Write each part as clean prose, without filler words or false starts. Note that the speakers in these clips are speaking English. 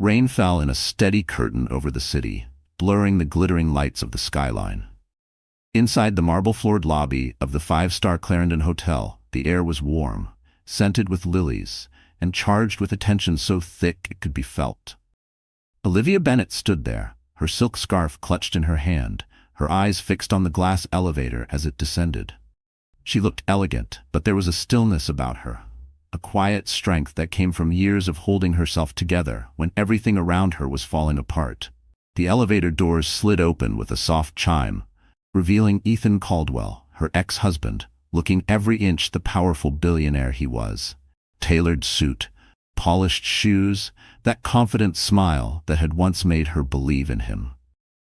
Rain fell in a steady curtain over the city, blurring the glittering lights of the skyline. Inside the marble-floored lobby of the five-star Clarendon Hotel, the air was warm, scented with lilies, and charged with a tension so thick it could be felt. Olivia Bennet stood there, her silk scarf clutched in her hand, her eyes fixed on the glass elevator as it descended. She looked elegant, but there was a stillness about her, a quiet strength that came from years of holding herself together when everything around her was falling apart. The elevator doors slid open with a soft chime, revealing Ethan Caldwell, her ex-husband, looking every inch the powerful billionaire he was. Tailored suit, polished shoes, that confident smile that had once made her believe in him.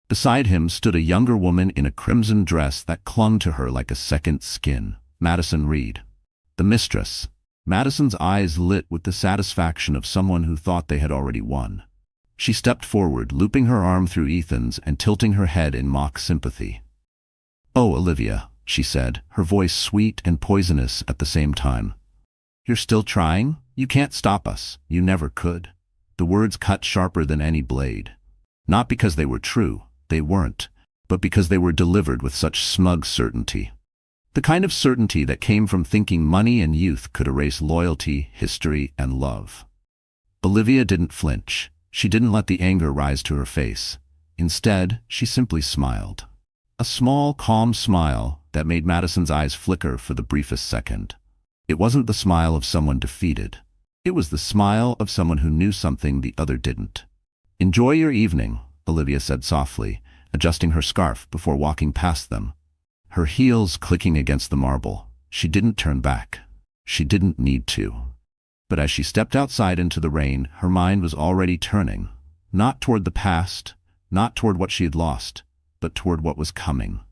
Beside him stood a younger woman in a crimson dress that clung to her like a second skin, Madison Reed. The mistress. Madison's eyes lit with the satisfaction of someone who thought they had already won. She stepped forward, looping her arm through Ethan's and tilting her head in mock sympathy. "Oh, Olivia," she said, her voice sweet and poisonous at the same time. "You're still trying? You can't stop us. You never could." The words cut sharper than any blade. Not because they were true, they weren't, but because they were delivered with such smug certainty. The kind of certainty that came from thinking money and youth could erase loyalty, history, and love. Olivia didn't flinch. She didn't let the anger rise to her face. Instead, she simply smiled. A small, calm smile that made Madison's eyes flicker for the briefest second. It wasn't the smile of someone defeated. It was the smile of someone who knew something the other didn't. "Enjoy your evening," Olivia said softly, adjusting her scarf before walking past them. Her heels clicking against the marble. She didn't turn back. She didn't need to. But as she stepped outside into the rain, her mind was already turning. Not toward the past, not toward what she had lost, but toward what was coming.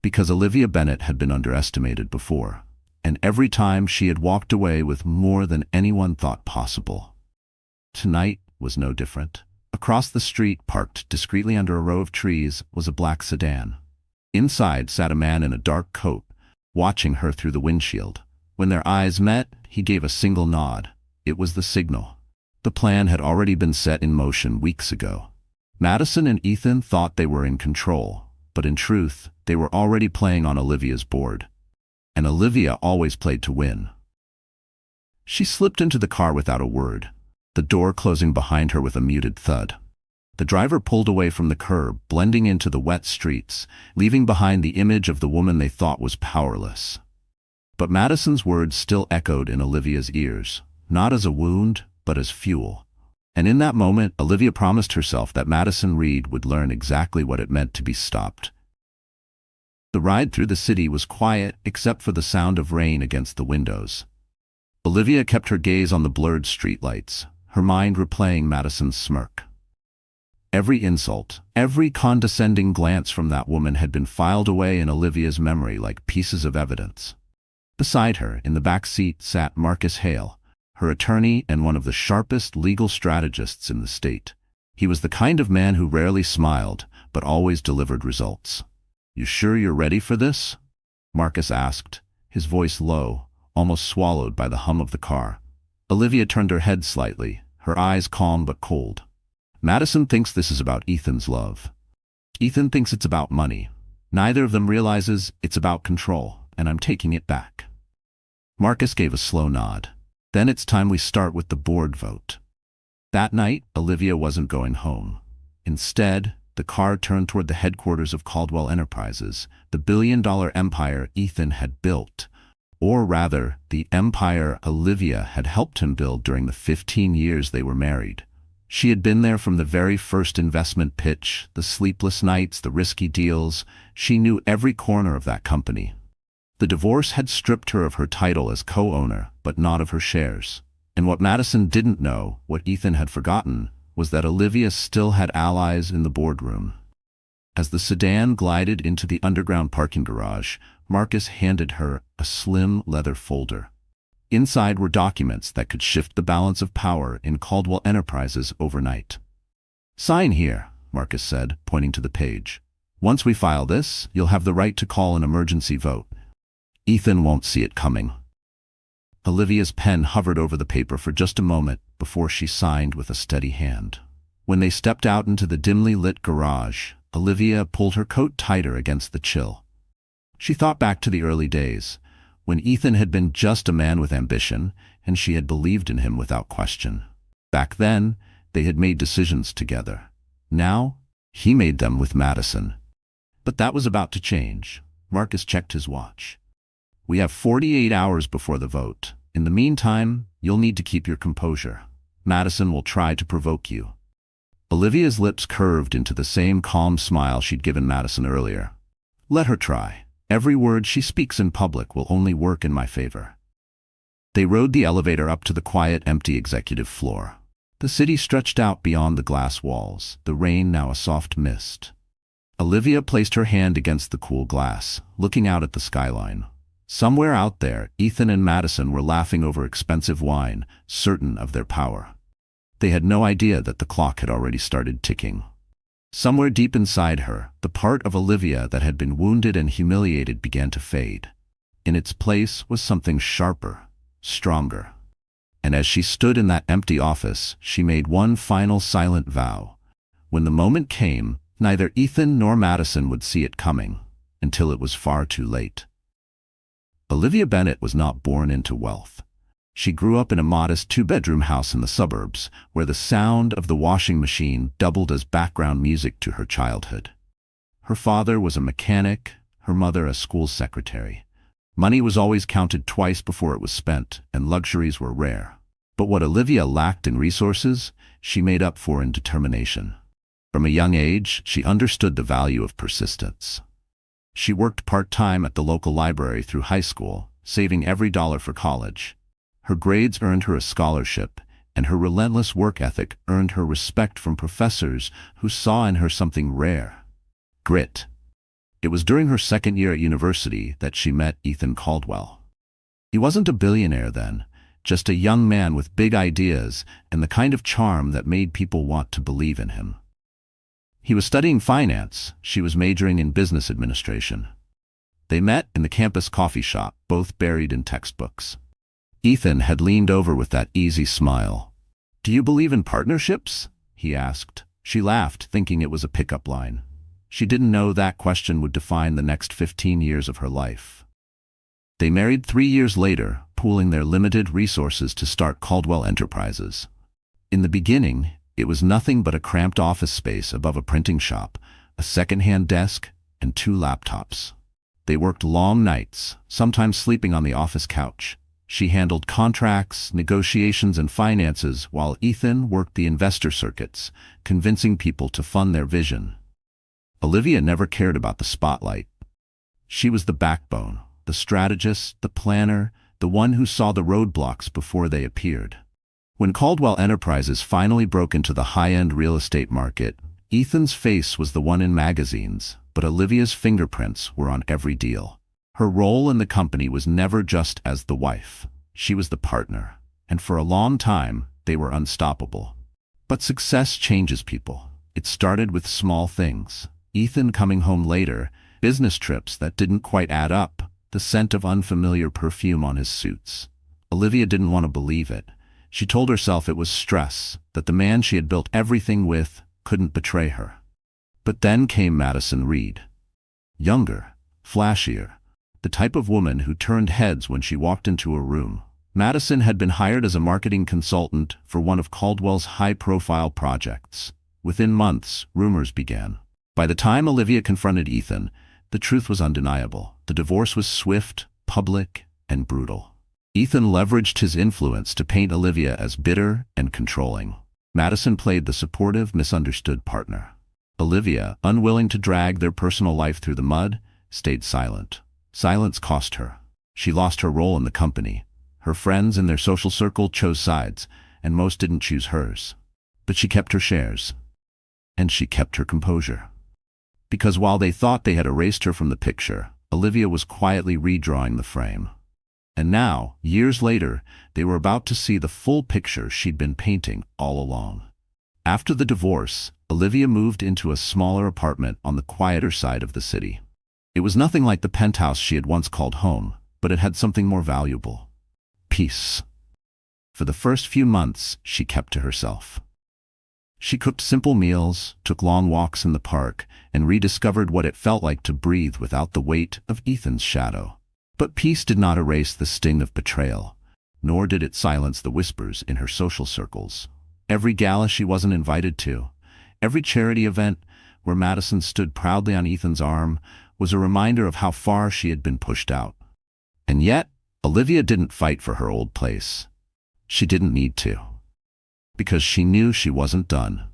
Because Olivia Bennet had been underestimated before, and every time she had walked away with more than anyone thought possible. Tonight was no different. Across the street, parked discreetly under a row of trees, was a black sedan. Inside sat a man in a dark coat, watching her through the windshield. When their eyes met, he gave a single nod. It was the signal. The plan had already been set in motion weeks ago. Madison and Ethan thought they were in control, but in truth, they were already playing on Olivia's board. And Olivia always played to win. She slipped into the car without a word, the door closing behind her with a muted thud. The driver pulled away from the curb, blending into the wet streets, leaving behind the image of the woman they thought was powerless. But Madison's words still echoed in Olivia's ears, not as a wound, but as fuel. And in that moment, Olivia promised herself that Madison Reed would learn exactly what it meant to be stopped. The ride through the city was quiet, except for the sound of rain against the windows. Olivia kept her gaze on the blurred streetlights, her mind replaying Madison's smirk. Every insult, every condescending glance from that woman had been filed away in Olivia's memory like pieces of evidence. Beside her, in the back seat, sat Marcus Hale, her attorney and one of the sharpest legal strategists in the state. He was the kind of man who rarely smiled, but always delivered results. "You sure you're ready for this?" Marcus asked, his voice low, almost swallowed by the hum of the car. Olivia turned her head slightly, her eyes calm but cold. "Madison thinks this is about Ethan's love. Ethan thinks it's about money. Neither of them realizes it's about control, and I'm taking it back." Marcus gave a slow nod. "Then it's time we start with the board vote." That night, Olivia wasn't going home. Instead, the car turned toward the headquarters of Caldwell Enterprises, the billion-dollar empire Ethan had built. Or rather, the empire Olivia had helped him build during the 15 years they were married. She had been there from the very first investment pitch, the sleepless nights, the risky deals. She knew every corner of that company. The divorce had stripped her of her title as co-owner, but not of her shares. And what Madison didn't know, what Ethan had forgotten, was that Olivia still had allies in the boardroom. As the sedan glided into the underground parking garage, Marcus handed her a slim leather folder. Inside were documents that could shift the balance of power in Caldwell Enterprises overnight. "Sign here," Marcus said, pointing to the page. "Once we file this, you'll have the right to call an emergency vote. Ethan won't see it coming." Olivia's pen hovered over the paper for just a moment before she signed with a steady hand. When they stepped out into the dimly lit garage, Olivia pulled her coat tighter against the chill. She thought back to the early days, when Ethan had been just a man with ambition, and she had believed in him without question. Back then, they had made decisions together. Now, he made them with Madison. But that was about to change. Marcus checked his watch. "We have 48 hours before the vote. In the meantime, you'll need to keep your composure. Madison will try to provoke you." Olivia's lips curved into the same calm smile she'd given Madison earlier. "Let her try. Every word she speaks in public will only work in my favor." They rode the elevator up to the quiet, empty executive floor. The city stretched out beyond the glass walls, the rain now a soft mist. Olivia placed her hand against the cool glass, looking out at the skyline. Somewhere out there, Ethan and Madison were laughing over expensive wine, certain of their power. They had no idea that the clock had already started ticking. Somewhere deep inside her, the part of Olivia that had been wounded and humiliated began to fade. In its place was something sharper, stronger. And as she stood in that empty office, she made one final silent vow. When the moment came, neither Ethan nor Madison would see it coming, until it was far too late. Olivia Bennett was not born into wealth. She grew up in a modest two-bedroom house in the suburbs, where the sound of the washing machine doubled as background music to her childhood. Her father was a mechanic, her mother a school secretary. Money was always counted twice before it was spent, and luxuries were rare. But what Olivia lacked in resources, she made up for in determination. From a young age, she understood the value of persistence. She worked part-time at the local library through high school, saving every dollar for college. Her grades earned her a scholarship, and her relentless work ethic earned her respect from professors who saw in her something rare: grit. It was during her second year at university that she met Ethan Caldwell. He wasn't a billionaire then, just a young man with big ideas and the kind of charm that made people want to believe in him. He was studying finance, she was majoring in business administration. They met in the campus coffee shop, both buried in textbooks. Ethan had leaned over with that easy smile. "Do you believe in partnerships?" he asked. She laughed, thinking it was a pickup line. She didn't know that question would define the next 15 years of her life. They married 3 years later, pooling their limited resources to start Caldwell Enterprises. In the beginning, it was nothing but a cramped office space above a printing shop, a second-hand desk, and 2 laptops. They worked long nights, sometimes sleeping on the office couch. She handled contracts, negotiations, and finances, while Ethan worked the investor circuits, convincing people to fund their vision. Olivia never cared about the spotlight. She was the backbone, the strategist, the planner, the one who saw the roadblocks before they appeared. When Caldwell Enterprises finally broke into the high-end real estate market, Ethan's face was the one in magazines, but Olivia's fingerprints were on every deal. Her role in the company was never just as the wife. She was the partner, and for a long time, they were unstoppable. But success changes people. It started with small things. Ethan coming home later, business trips that didn't quite add up, the scent of unfamiliar perfume on his suits. Olivia didn't want to believe it. She told herself it was stress, that the man she had built everything with couldn't betray her. But then came Madison Reed. Younger, flashier, the type of woman who turned heads when she walked into a room. Madison had been hired as a marketing consultant for one of Caldwell's high-profile projects. Within months, rumors began. By the time Olivia confronted Ethan, the truth was undeniable. The divorce was swift, public, and brutal. Ethan leveraged his influence to paint Olivia as bitter and controlling. Madison played the supportive, misunderstood partner. Olivia, unwilling to drag their personal life through the mud, stayed silent. Silence cost her. She lost her role in the company. Her friends in their social circle chose sides, and most didn't choose hers. But she kept her shares. And she kept her composure. Because while they thought they had erased her from the picture, Olivia was quietly redrawing the frame. And now, years later, they were about to see the full picture she'd been painting all along. After the divorce, Olivia moved into a smaller apartment on the quieter side of the city. It was nothing like the penthouse she had once called home, but it had something more valuable: peace. For the first few months, she kept to herself. She cooked simple meals, took long walks in the park, and rediscovered what it felt like to breathe without the weight of Ethan's shadow. But peace did not erase the sting of betrayal, nor did it silence the whispers in her social circles. Every gala she wasn't invited to, every charity event where Madison stood proudly on Ethan's arm, was a reminder of how far she had been pushed out. And yet, Olivia didn't fight for her old place. She didn't need to, because she knew she wasn't done.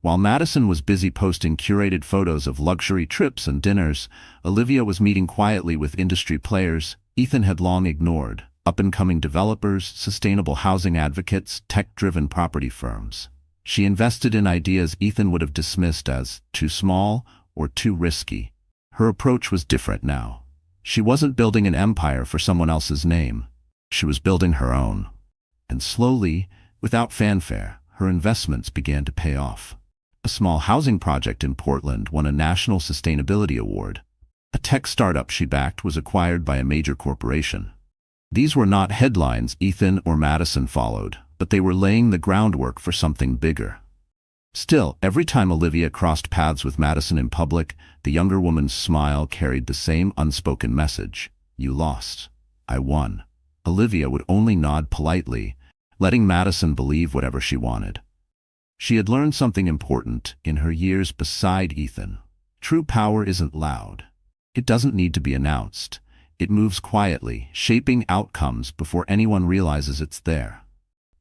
While Madison was busy posting curated photos of luxury trips and dinners, Olivia was meeting quietly with industry players Ethan had long ignored: up-and-coming developers, sustainable housing advocates, tech-driven property firms. She invested in ideas Ethan would have dismissed as too small or too risky. Her approach was different now. She wasn't building an empire for someone else's name. She was building her own. And slowly, without fanfare, her investments began to pay off. A small housing project in Portland won a national sustainability award. A tech startup she backed was acquired by a major corporation. These were not headlines Ethan or Madison followed, but they were laying the groundwork for something bigger. Still, every time Olivia crossed paths with Madison in public, the younger woman's smile carried the same unspoken message: "You lost. I won." Olivia would only nod politely, letting Madison believe whatever she wanted. She had learned something important in her years beside Ethan. True power isn't loud. It doesn't need to be announced. It moves quietly, shaping outcomes before anyone realizes it's there.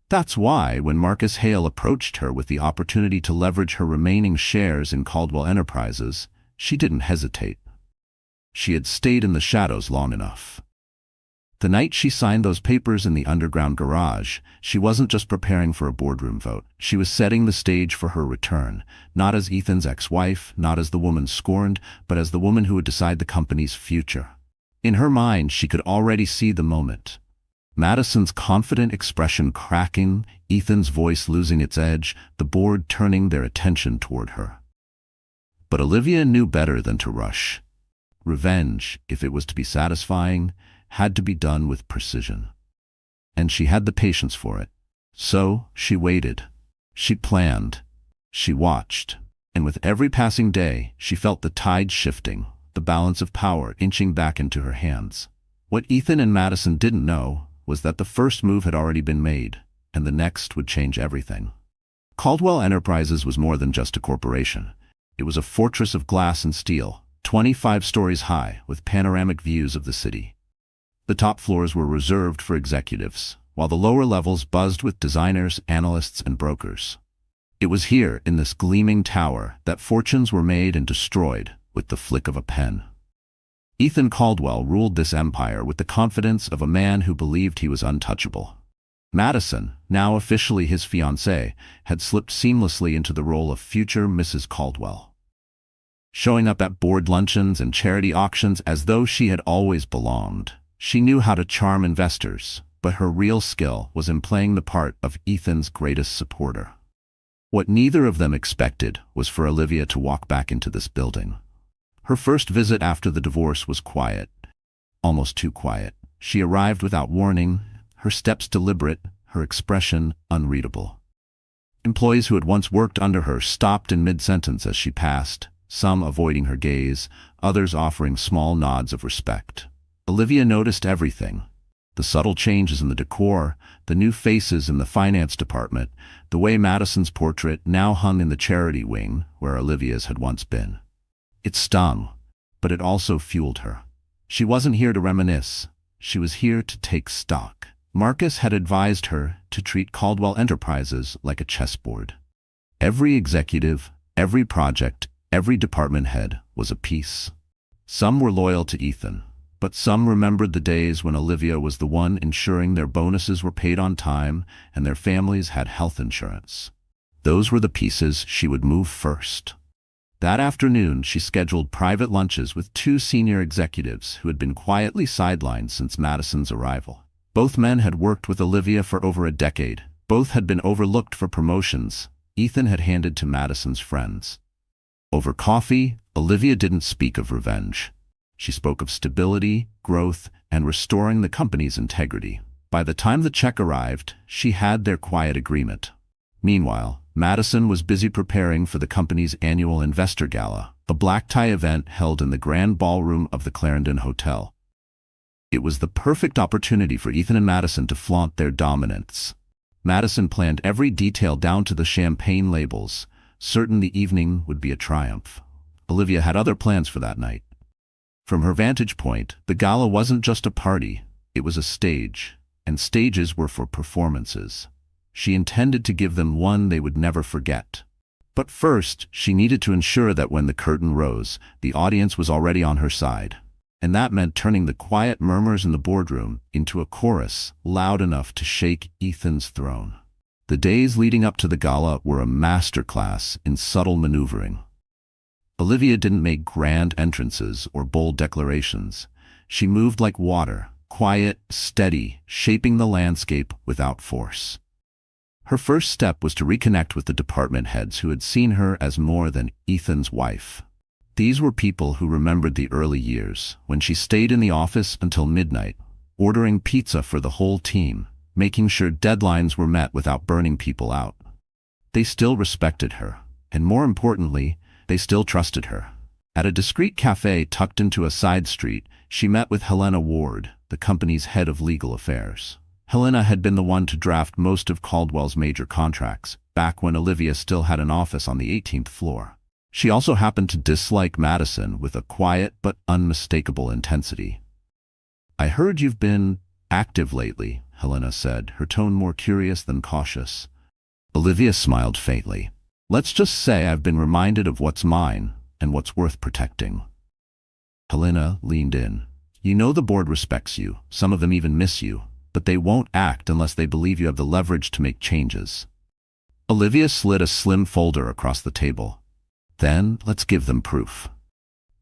That's why, when Marcus Hale approached her with the opportunity to leverage her remaining shares in Caldwell Enterprises, she didn't hesitate. She had stayed in the shadows long enough. The night she signed those papers in the underground garage, she wasn't just preparing for a boardroom vote. She was setting the stage for her return, not as Ethan's ex-wife, not as the woman scorned, but as the woman who would decide the company's future. In her mind, she could already see the moment. Madison's confident expression cracking, Ethan's voice losing its edge, the board turning their attention toward her. But Olivia knew better than to rush. Revenge, if it was to be satisfying, had to be done with precision. And she had the patience for it. So she waited. She planned. She watched. And with every passing day, she felt the tide shifting, the balance of power inching back into her hands. What Ethan and Madison didn't know was that the first move had already been made, and the next would change everything. Caldwell Enterprises was more than just a corporation. It was a fortress of glass and steel, 25 stories high, with panoramic views of the city. The top floors were reserved for executives, while the lower levels buzzed with designers, analysts, and brokers. It was here, in this gleaming tower, that fortunes were made and destroyed with the flick of a pen. Ethan Caldwell ruled this empire with the confidence of a man who believed he was untouchable. Madison, now officially his fiancée, had slipped seamlessly into the role of future Mrs. Caldwell, showing up at board luncheons and charity auctions as though she had always belonged. She knew how to charm investors, but her real skill was in playing the part of Ethan's greatest supporter. What neither of them expected was for Olivia to walk back into this building. Her first visit after the divorce was quiet, almost too quiet. She arrived without warning, her steps deliberate, her expression unreadable. Employees who had once worked under her stopped in mid-sentence as she passed, some avoiding her gaze, others offering small nods of respect. Olivia noticed everything: the subtle changes in the decor, the new faces in the finance department, the way Madison's portrait now hung in the charity wing where Olivia's had once been. It stung, but it also fueled her. She wasn't here to reminisce. She was here to take stock. Marcus had advised her to treat Caldwell Enterprises like a chessboard. Every executive, every project, every department head was a piece. Some were loyal to Ethan, but some remembered the days when Olivia was the one ensuring their bonuses were paid on time and their families had health insurance. Those were the pieces she would move first. That afternoon, she scheduled private lunches with two senior executives who had been quietly sidelined since Madison's arrival. Both men had worked with Olivia for over a decade. Both had been overlooked for promotions Ethan had handed to Madison's friends. Over coffee, Olivia didn't speak of revenge. She spoke of stability, growth, and restoring the company's integrity. By the time the check arrived, she had their quiet agreement. Meanwhile, Madison was busy preparing for the company's annual investor gala, a black tie event held in the grand ballroom of the Clarendon Hotel. It was the perfect opportunity for Ethan and Madison to flaunt their dominance. Madison planned every detail down to the champagne labels, certain the evening would be a triumph. Olivia had other plans for that night. From her vantage point, the gala wasn't just a party, it was a stage, and stages were for performances. She intended to give them one they would never forget. But first, she needed to ensure that when the curtain rose, the audience was already on her side. And that meant turning the quiet murmurs in the boardroom into a chorus loud enough to shake Ethan's throne. The days leading up to the gala were a masterclass in subtle maneuvering. Olivia didn't make grand entrances or bold declarations. She moved like water, quiet, steady, shaping the landscape without force. Her first step was to reconnect with the department heads who had seen her as more than Ethan's wife. These were people who remembered the early years, when she stayed in the office until midnight, ordering pizza for the whole team, making sure deadlines were met without burning people out. They still respected her, and more importantly, they still trusted her. At a discreet cafe tucked into a side street, she met with Helena Ward, the company's head of legal affairs. Helena had been the one to draft most of Caldwell's major contracts, back when Olivia still had an office on the 18th floor. She also happened to dislike Madison with a quiet but unmistakable intensity. "I heard you've been active lately," Helena said, her tone more curious than cautious. Olivia smiled faintly. "Let's just say I've been reminded of what's mine and what's worth protecting." Helena leaned in. "You know the board respects you, some of them even miss you, but they won't act unless they believe you have the leverage to make changes." Olivia slid a slim folder across the table. "Then let's give them proof."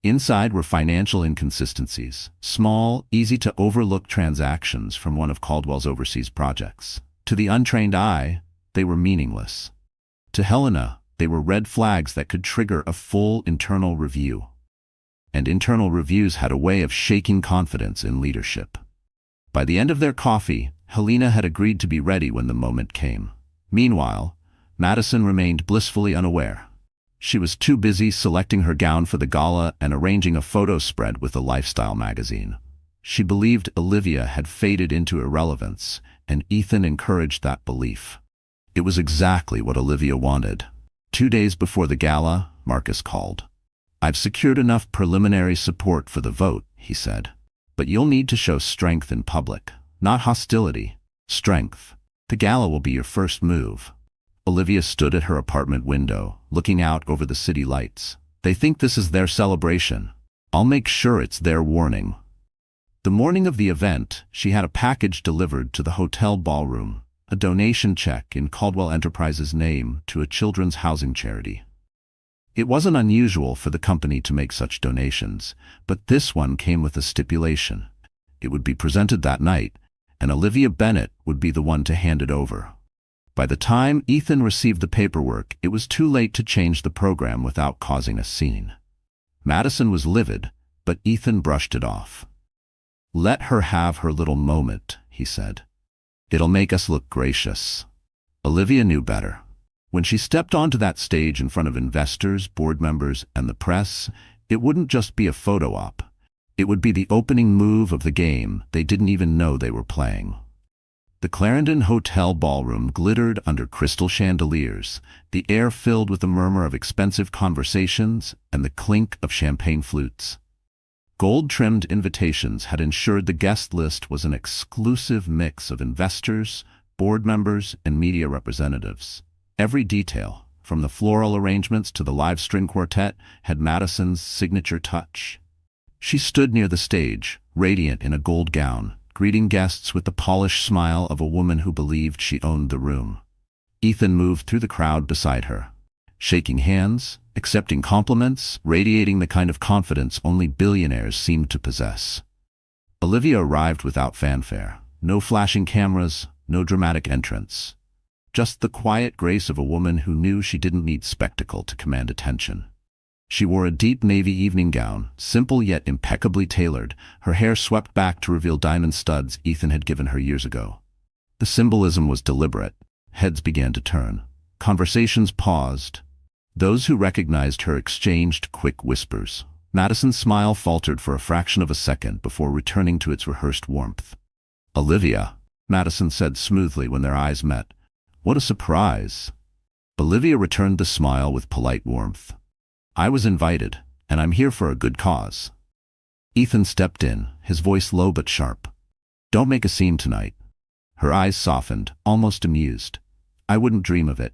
Inside were financial inconsistencies, small, easy-to-overlook transactions from one of Caldwell's overseas projects. To the untrained eye, they were meaningless. To Helena, they were red flags that could trigger a full internal review. And internal reviews had a way of shaking confidence in leadership. By the end of their coffee, Helena had agreed to be ready when the moment came. Meanwhile, Madison remained blissfully unaware. She was too busy selecting her gown for the gala and arranging a photo spread with a lifestyle magazine. She believed Olivia had faded into irrelevance, and Ethan encouraged that belief. It was exactly what Olivia wanted. 2 days before the gala, Marcus called. "I've secured enough preliminary support for the vote," he said. "But you'll need to show strength in public, not hostility. Strength. The gala will be your first move." Olivia stood at her apartment window, looking out over the city lights. "They think this is their celebration. I'll make sure it's their warning." The morning of the event, she had a package delivered to the hotel ballroom, a donation check in Caldwell Enterprises' name to a children's housing charity. It wasn't unusual for the company to make such donations, but this one came with a stipulation. It would be presented that night, and Olivia Bennett would be the one to hand it over. By the time Ethan received the paperwork, it was too late to change the program without causing a scene. Madison was livid, but Ethan brushed it off. "Let her have her little moment," he said. "It'll make us look gracious." Olivia knew better. When she stepped onto that stage in front of investors, board members, and the press, it wouldn't just be a photo op. It would be the opening move of the game they didn't even know they were playing. The Clarendon Hotel ballroom glittered under crystal chandeliers, the air filled with the murmur of expensive conversations and the clink of champagne flutes. Gold-trimmed invitations had ensured the guest list was an exclusive mix of investors, board members, and media representatives. Every detail, from the floral arrangements to the live string quartet, had Madison's signature touch. She stood near the stage, radiant in a gold gown, greeting guests with the polished smile of a woman who believed she owned the room. Ethan moved through the crowd beside her, shaking hands, accepting compliments, radiating the kind of confidence only billionaires seemed to possess. Olivia arrived without fanfare. No flashing cameras, no dramatic entrance. Just the quiet grace of a woman who knew she didn't need spectacle to command attention. She wore a deep navy evening gown, simple yet impeccably tailored, her hair swept back to reveal diamond studs Ethan had given her years ago. The symbolism was deliberate. Heads began to turn. Conversations paused. Those who recognized her exchanged quick whispers. Madison's smile faltered for a fraction of a second before returning to its rehearsed warmth. "Olivia," Madison said smoothly when their eyes met. "What a surprise." Olivia returned the smile with polite warmth. "I was invited, and I'm here for a good cause." Ethan stepped in, his voice low but sharp. "Don't make a scene tonight." Her eyes softened, almost amused. "I wouldn't dream of it."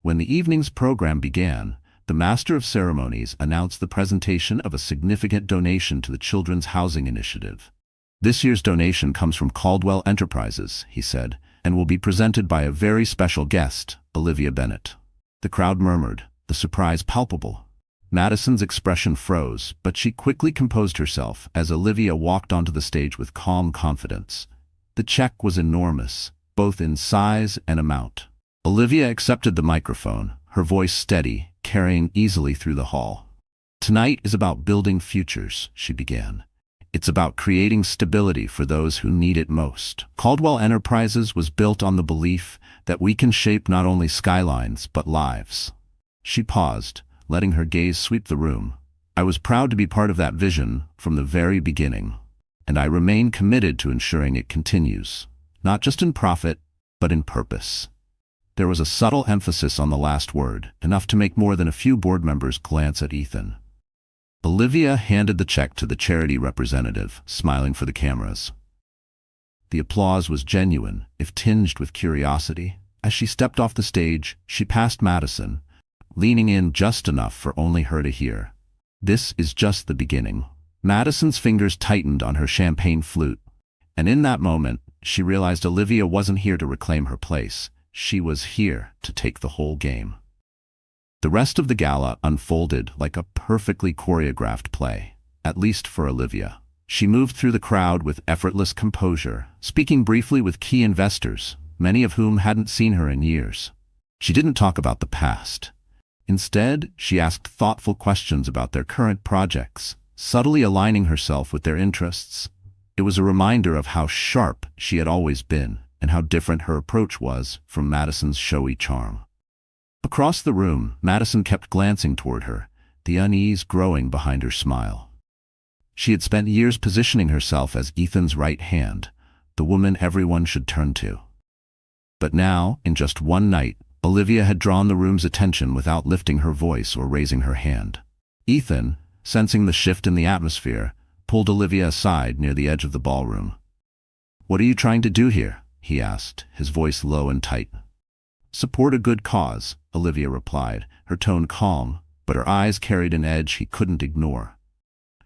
When the evening's program began, the Master of Ceremonies announced the presentation of a significant donation to the Children's Housing Initiative. "This year's donation comes from Caldwell Enterprises," he said, "and will be presented by a very special guest, Olivia Bennett." The crowd murmured, the surprise palpable. Madison's expression froze, but she quickly composed herself as Olivia walked onto the stage with calm confidence. The check was enormous, both in size and amount. Olivia accepted the microphone, her voice steady, carrying easily through the hall. "Tonight is about building futures," she began. "It's about creating stability for those who need it most. Caldwell Enterprises was built on the belief that we can shape not only skylines but lives." She paused, letting her gaze sweep the room. "I was proud to be part of that vision from the very beginning, and I remain committed to ensuring it continues, not just in profit, but in purpose." There was a subtle emphasis on the last word, enough to make more than a few board members glance at Ethan. Olivia handed the check to the charity representative, smiling for the cameras. The applause was genuine, if tinged with curiosity. As she stepped off the stage, she passed Madison, leaning in just enough for only her to hear. "This is just the beginning." Madison's fingers tightened on her champagne flute, and in that moment, she realized Olivia wasn't here to reclaim her place. She was here to take the whole game. The rest of the gala unfolded like a perfectly choreographed play, at least for Olivia. She moved through the crowd with effortless composure, speaking briefly with key investors, many of whom hadn't seen her in years. She didn't talk about the past. Instead, she asked thoughtful questions about their current projects, subtly aligning herself with their interests. It was a reminder of how sharp she had always been, and how different her approach was from Madison's showy charm. Across the room, Madison kept glancing toward her, the unease growing behind her smile. She had spent years positioning herself as Ethan's right hand, the woman everyone should turn to. But now, in just one night, Olivia had drawn the room's attention without lifting her voice or raising her hand. Ethan, sensing the shift in the atmosphere, pulled Olivia aside near the edge of the ballroom. "What are you trying to do here?" he asked, his voice low and tight. "Support a good cause," Olivia replied, her tone calm, but her eyes carried an edge he couldn't ignore.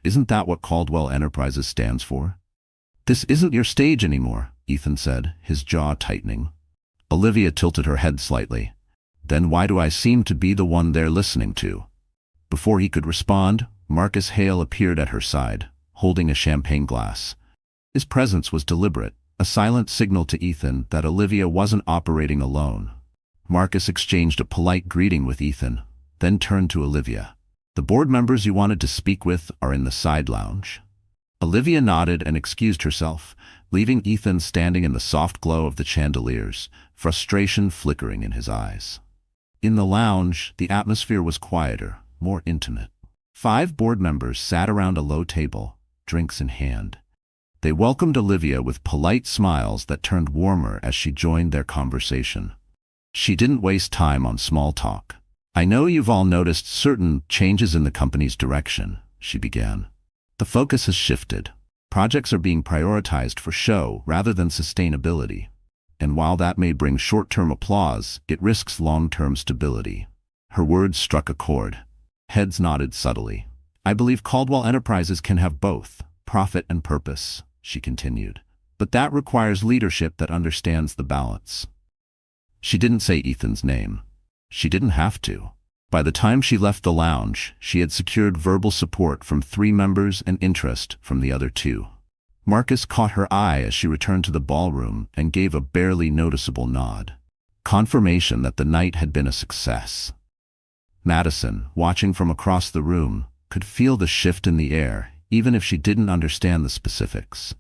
"Isn't that what Caldwell Enterprises stands for?" "This isn't your stage anymore," Ethan said, his jaw tightening. Olivia tilted her head slightly. "Then why do I seem to be the one they're listening to?" Before he could respond, Marcus Hale appeared at her side, holding a champagne glass. His presence was deliberate, a silent signal to Ethan that Olivia wasn't operating alone. Marcus exchanged a polite greeting with Ethan, then turned to Olivia. "The board members you wanted to speak with are in the side lounge." Olivia nodded and excused herself, leaving Ethan standing in the soft glow of the chandeliers, frustration flickering in his eyes. In the lounge, the atmosphere was quieter, more intimate. 5 board members sat around a low table, drinks in hand. They welcomed Olivia with polite smiles that turned warmer as she joined their conversation. She didn't waste time on small talk. "I know you've all noticed certain changes in the company's direction," she began. "The focus has shifted. Projects are being prioritized for show rather than sustainability. And while that may bring short-term applause, it risks long-term stability." Her words struck a chord. Heads nodded subtly. "I believe Caldwell Enterprises can have both, profit and purpose," she continued. "But that requires leadership that understands the balance." She didn't say Ethan's name. She didn't have to. By the time she left the lounge, she had secured verbal support from 3 members and interest from the other 2. Marcus caught her eye as she returned to the ballroom and gave a barely noticeable nod. Confirmation that the night had been a success. Madison, watching from across the room, could feel the shift in the air, even if she didn't understand the specifics.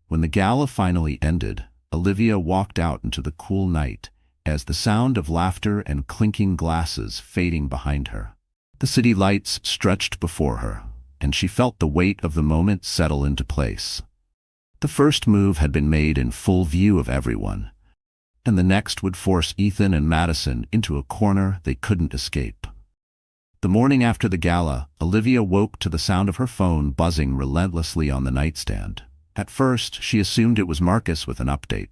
When the gala finally ended, Olivia walked out into the cool night, as the sound of laughter and clinking glasses fading behind her. The city lights stretched before her, and she felt the weight of the moment settle into place. The first move had been made in full view of everyone, and the next would force Ethan and Madison into a corner they couldn't escape. The morning after the gala, Olivia woke to the sound of her phone buzzing relentlessly on the nightstand. At first, she assumed it was Marcus with an update.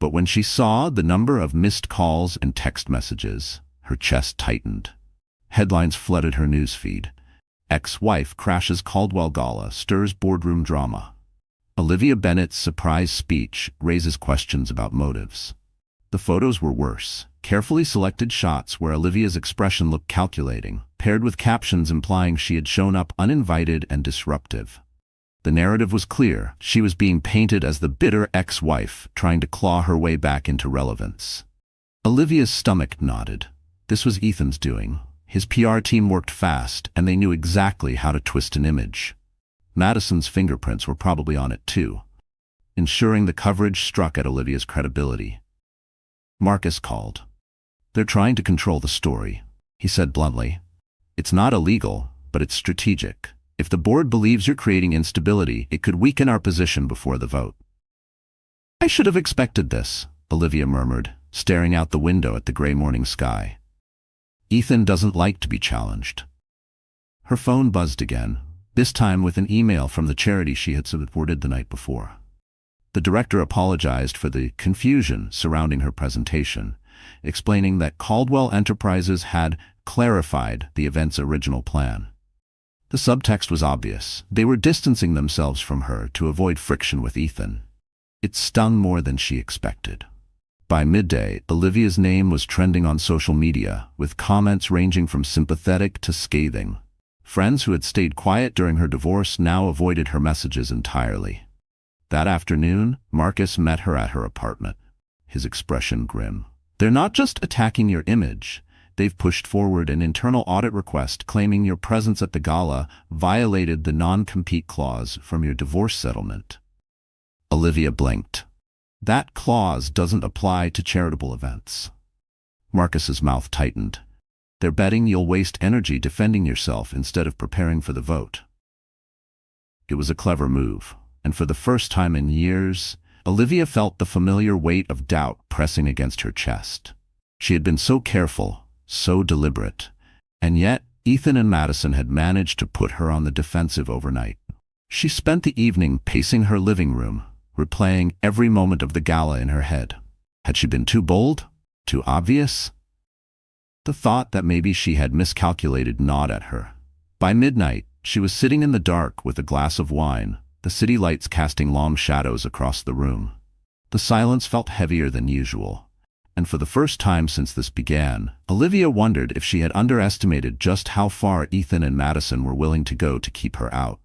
But when she saw the number of missed calls and text messages, her chest tightened. Headlines flooded her newsfeed. Ex-wife crashes Caldwell Gala, stirs boardroom drama. Olivia Bennet's surprise speech raises questions about motives. The photos were worse. Carefully selected shots where Olivia's expression looked calculating, paired with captions implying she had shown up uninvited and disruptive. The narrative was clear. She was being painted as the bitter ex-wife trying to claw her way back into relevance. Olivia's stomach knotted. This was Ethan's doing. His PR team worked fast, and they knew exactly how to twist an image. Madison's fingerprints were probably on it too, ensuring the coverage struck at Olivia's credibility. Marcus called. "They're trying to control the story," he said bluntly. "It's not illegal, but it's strategic. If the board believes you're creating instability, it could weaken our position before the vote." "I should have expected this," Olivia murmured, staring out the window at the gray morning sky. "Ethan doesn't like to be challenged." Her phone buzzed again, this time with an email from the charity she had supported the night before. The director apologized for the confusion surrounding her presentation, explaining that Caldwell Enterprises had clarified the event's original plan. The subtext was obvious. They were distancing themselves from her to avoid friction with Ethan. It stung more than she expected. By midday, Olivia's name was trending on social media, with comments ranging from sympathetic to scathing. Friends who had stayed quiet during her divorce now avoided her messages entirely. That afternoon, Marcus met her at her apartment, his expression grim. "They're not just attacking your image. They've pushed forward an internal audit request claiming your presence at the gala violated the non-compete clause from your divorce settlement." Olivia blinked. "That clause doesn't apply to charitable events." Marcus's mouth tightened. "They're betting you'll waste energy defending yourself instead of preparing for the vote." It was a clever move, and for the first time in years, Olivia felt the familiar weight of doubt pressing against her chest. She had been so careful, so deliberate, and yet Ethan and Madison had managed to put her on the defensive overnight. She spent the evening pacing her living room, replaying every moment of the gala in her head. Had she been too bold? Too obvious? The thought that maybe she had miscalculated gnawed at her. By midnight, she was sitting in the dark with a glass of wine, the city lights casting long shadows across the room. The silence felt heavier than usual, and for the first time since this began, Olivia wondered if she had underestimated just how far Ethan and Madison were willing to go to keep her out.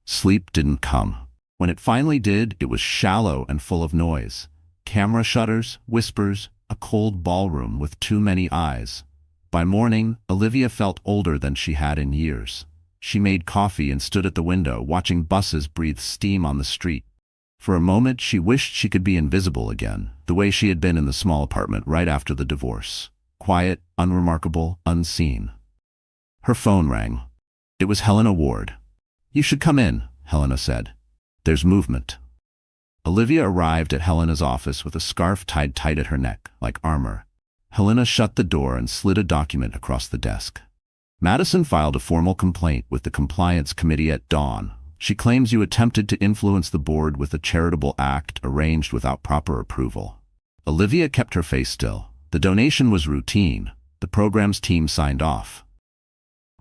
Sleep didn't come. When it finally did, it was shallow and full of noise. Camera shutters, whispers, a cold ballroom with too many eyes. By morning, Olivia felt older than she had in years. She made coffee and stood at the window, watching buses breathe steam on the street. For a moment, she wished she could be invisible again, the way she had been in the small apartment right after the divorce. Quiet, unremarkable, unseen. Her phone rang. It was Helena Ward. "You should come in," Helena said. "There's movement." Olivia arrived at Helena's office with a scarf tied tight at her neck, like armor. Helena shut the door and slid a document across the desk. "Madison filed a formal complaint with the Compliance Committee at dawn. She claims you attempted to influence the board with a charitable act arranged without proper approval." Olivia kept her face still. The donation was routine. The program's team signed off.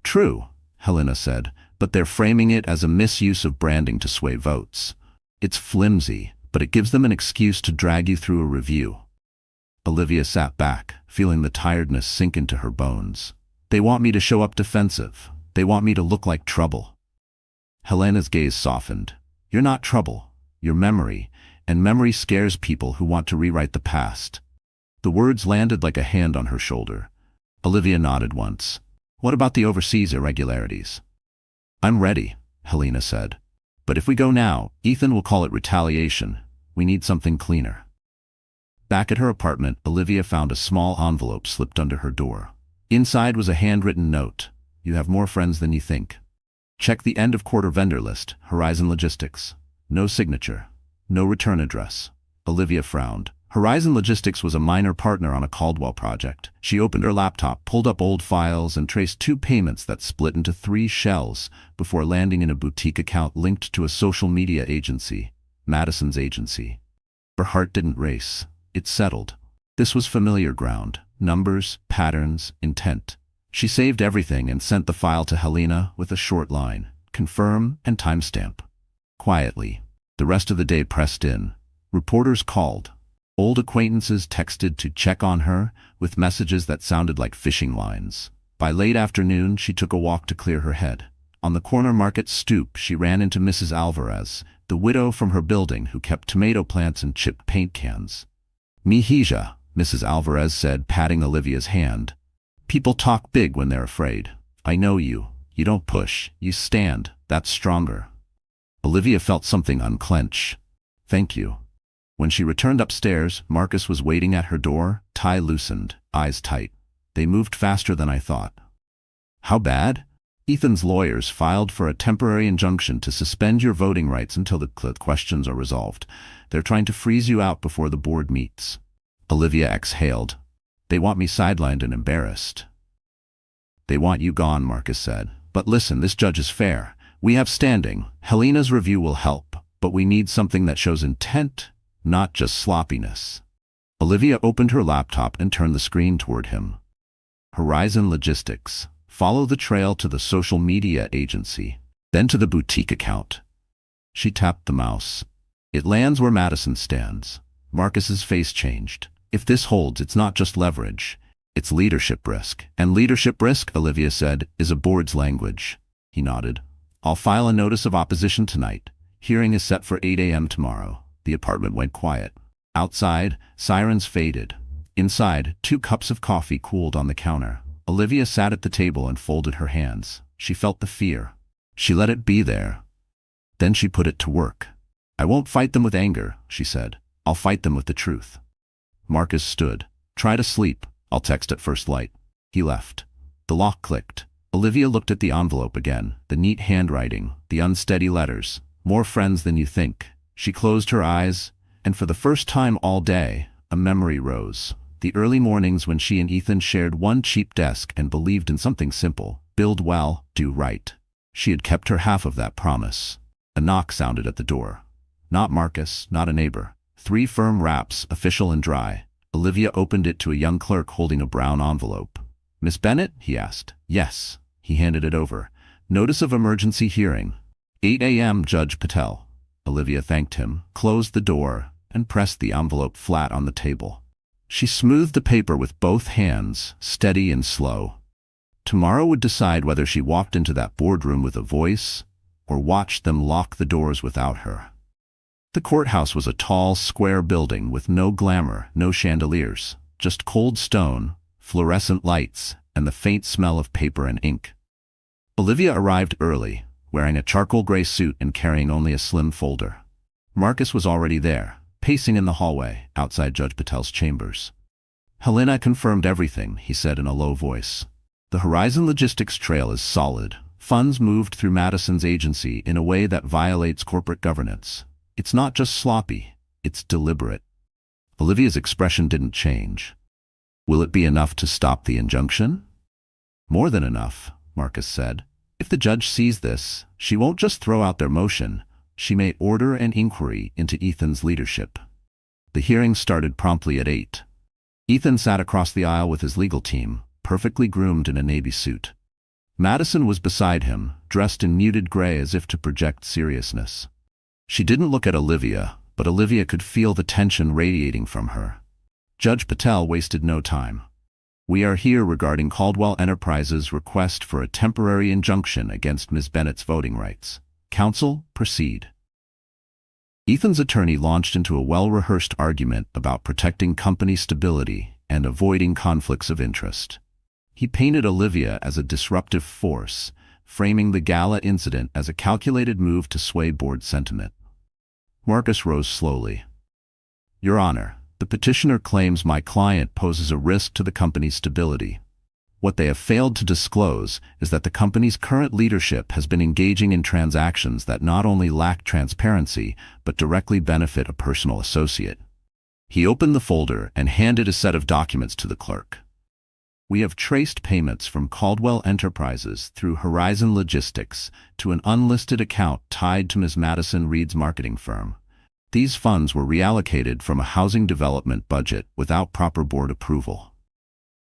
"True," Helena said, "but they're framing it as a misuse of branding to sway votes. It's flimsy, but it gives them an excuse to drag you through a review." Olivia sat back, feeling the tiredness sink into her bones. "They want me to show up defensive. They want me to look like trouble." Helena's gaze softened. "You're not trouble. You're memory, and memory scares people who want to rewrite the past." The words landed like a hand on her shoulder. Olivia nodded once. "What about the overseas irregularities?" "I'm ready," Helena said. "But if we go now, Ethan will call it retaliation. We need something cleaner." Back at her apartment, Olivia found a small envelope slipped under her door. Inside was a handwritten note. You have more friends than you think. Check the end of quarter vendor list, Horizon Logistics. No signature. No return address. Olivia frowned. Horizon Logistics was a minor partner on a Caldwell project. She opened her laptop, pulled up old files, and traced 2 payments that split into 3 shells before landing in a boutique account linked to a social media agency, Madison's agency. Her heart didn't race. It settled. This was familiar ground. Numbers, patterns, intent. She saved everything and sent the file to Helena with a short line. Confirm and timestamp. Quietly. The rest of the day pressed in. Reporters called. Old acquaintances texted to check on her with messages that sounded like fishing lines. By late afternoon, she took a walk to clear her head. On the corner market stoop, she ran into Mrs. Alvarez, the widow from her building who kept tomato plants and chipped paint cans. "Mihija," Mrs. Alvarez said, patting Olivia's hand. "People talk big when they're afraid. I know you. You don't push. You stand. That's stronger." Olivia felt something unclench. "Thank you." When she returned upstairs, Marcus was waiting at her door, tie loosened, eyes tight. "They moved faster than I thought." "How bad?" "Ethan's lawyers filed for a temporary injunction to suspend your voting rights until the questions are resolved. They're trying to freeze you out before the board meets." Olivia exhaled. "They want me sidelined and embarrassed." "They want you gone," Marcus said. "But listen, this judge is fair. We have standing. Helena's review will help, but we need something that shows intent, not just sloppiness." Olivia opened her laptop and turned the screen toward him. Horizon Logistics. Follow the trail to the social media agency, then to the boutique account. She tapped the mouse. It lands where Madison stands. Marcus's face changed. If this holds, it's not just leverage. It's leadership risk. And leadership risk, Olivia said, is a board's language. He nodded. "I'll file a notice of opposition tonight. Hearing is set for 8 a.m. tomorrow." The apartment went quiet. Outside, sirens faded. Inside, 2 cups of coffee cooled on the counter. Olivia sat at the table and folded her hands. She felt the fear. She let it be there. Then she put it to work. "I won't fight them with anger," she said. "I'll fight them with the truth." Marcus stood. "Try to sleep. I'll text at first light." He left. The lock clicked. Olivia looked at the envelope again, the neat handwriting, the unsteady letters. "More friends than you think." She closed her eyes, and for the first time all day, a memory rose. The early mornings when she and Ethan shared one cheap desk and believed in something simple: build well, do right. She had kept her half of that promise. A knock sounded at the door. Not Marcus, not a neighbor. 3 firm raps, official and dry. Olivia opened it to a young clerk holding a brown envelope. "Miss Bennett?" he asked. "Yes." He handed it over. "Notice of emergency hearing. 8 a.m. Judge Patel." Olivia thanked him, closed the door, and pressed the envelope flat on the table. She smoothed the paper with both hands, steady and slow. Tomorrow would decide whether she walked into that boardroom with a voice or watched them lock the doors without her. The courthouse was a tall, square building with no glamour, no chandeliers, just cold stone, fluorescent lights, and the faint smell of paper and ink. Olivia arrived early, wearing a charcoal gray suit and carrying only a slim folder. Marcus was already there, pacing in the hallway, outside Judge Patel's chambers. "Helena confirmed everything," he said in a low voice. "The Horizon Logistics trail is solid. Funds moved through Madison's agency in a way that violates corporate governance. It's not just sloppy, it's deliberate." Olivia's expression didn't change. "Will it be enough to stop the injunction?" "More than enough," Marcus said. "If the judge sees this, she won't just throw out their motion. She may order an inquiry into Ethan's leadership." The hearing started promptly at 8. Ethan sat across the aisle with his legal team, perfectly groomed in a navy suit. Madison was beside him, dressed in muted gray as if to project seriousness. She didn't look at Olivia, but Olivia could feel the tension radiating from her. Judge Patel wasted no time. "We are here regarding Caldwell Enterprises' request for a temporary injunction against Ms. Bennett's voting rights. Counsel, proceed." Ethan's attorney launched into a well-rehearsed argument about protecting company stability and avoiding conflicts of interest. He painted Olivia as a disruptive force, framing the gala incident as a calculated move to sway board sentiment. Marcus rose slowly. "Your Honor, The petitioner claims my client poses a risk to the company's stability. What they have failed to disclose is that the company's current leadership has been engaging in transactions that not only lack transparency, but directly benefit a personal associate. He opened the folder and handed a set of documents to the clerk. We have traced payments from Caldwell Enterprises through Horizon Logistics to an unlisted account tied to Ms. Madison Reed's marketing firm. These funds were reallocated from a housing development budget without proper board approval.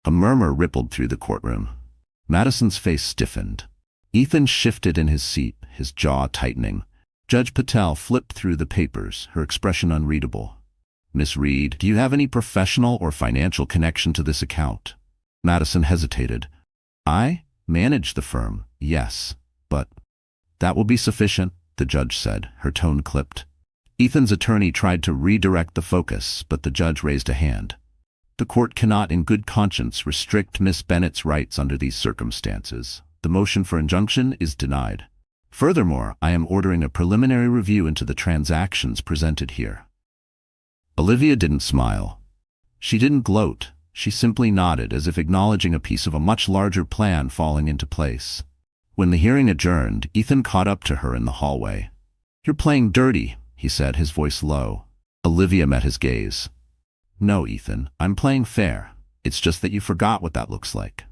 A murmur rippled through the courtroom. Madison's face stiffened. Ethan shifted in his seat, his jaw tightening. Judge Patel flipped through the papers, her expression unreadable. Miss Reed, do you have any professional or financial connection to this account? Madison hesitated. I manage the firm, yes, but that will be sufficient, the judge said, her tone clipped. Ethan's attorney tried to redirect the focus, but the judge raised a hand. The court cannot in good conscience restrict Miss Bennett's rights under these circumstances. The motion for injunction is denied. Furthermore, I am ordering a preliminary review into the transactions presented here. Olivia didn't smile. She didn't gloat. She simply nodded as if acknowledging a piece of a much larger plan falling into place. When the hearing adjourned, Ethan caught up to her in the hallway. You're playing dirty, he said, his voice low. Olivia met his gaze. No, Ethan, I'm playing fair. It's just that you forgot what that looks like.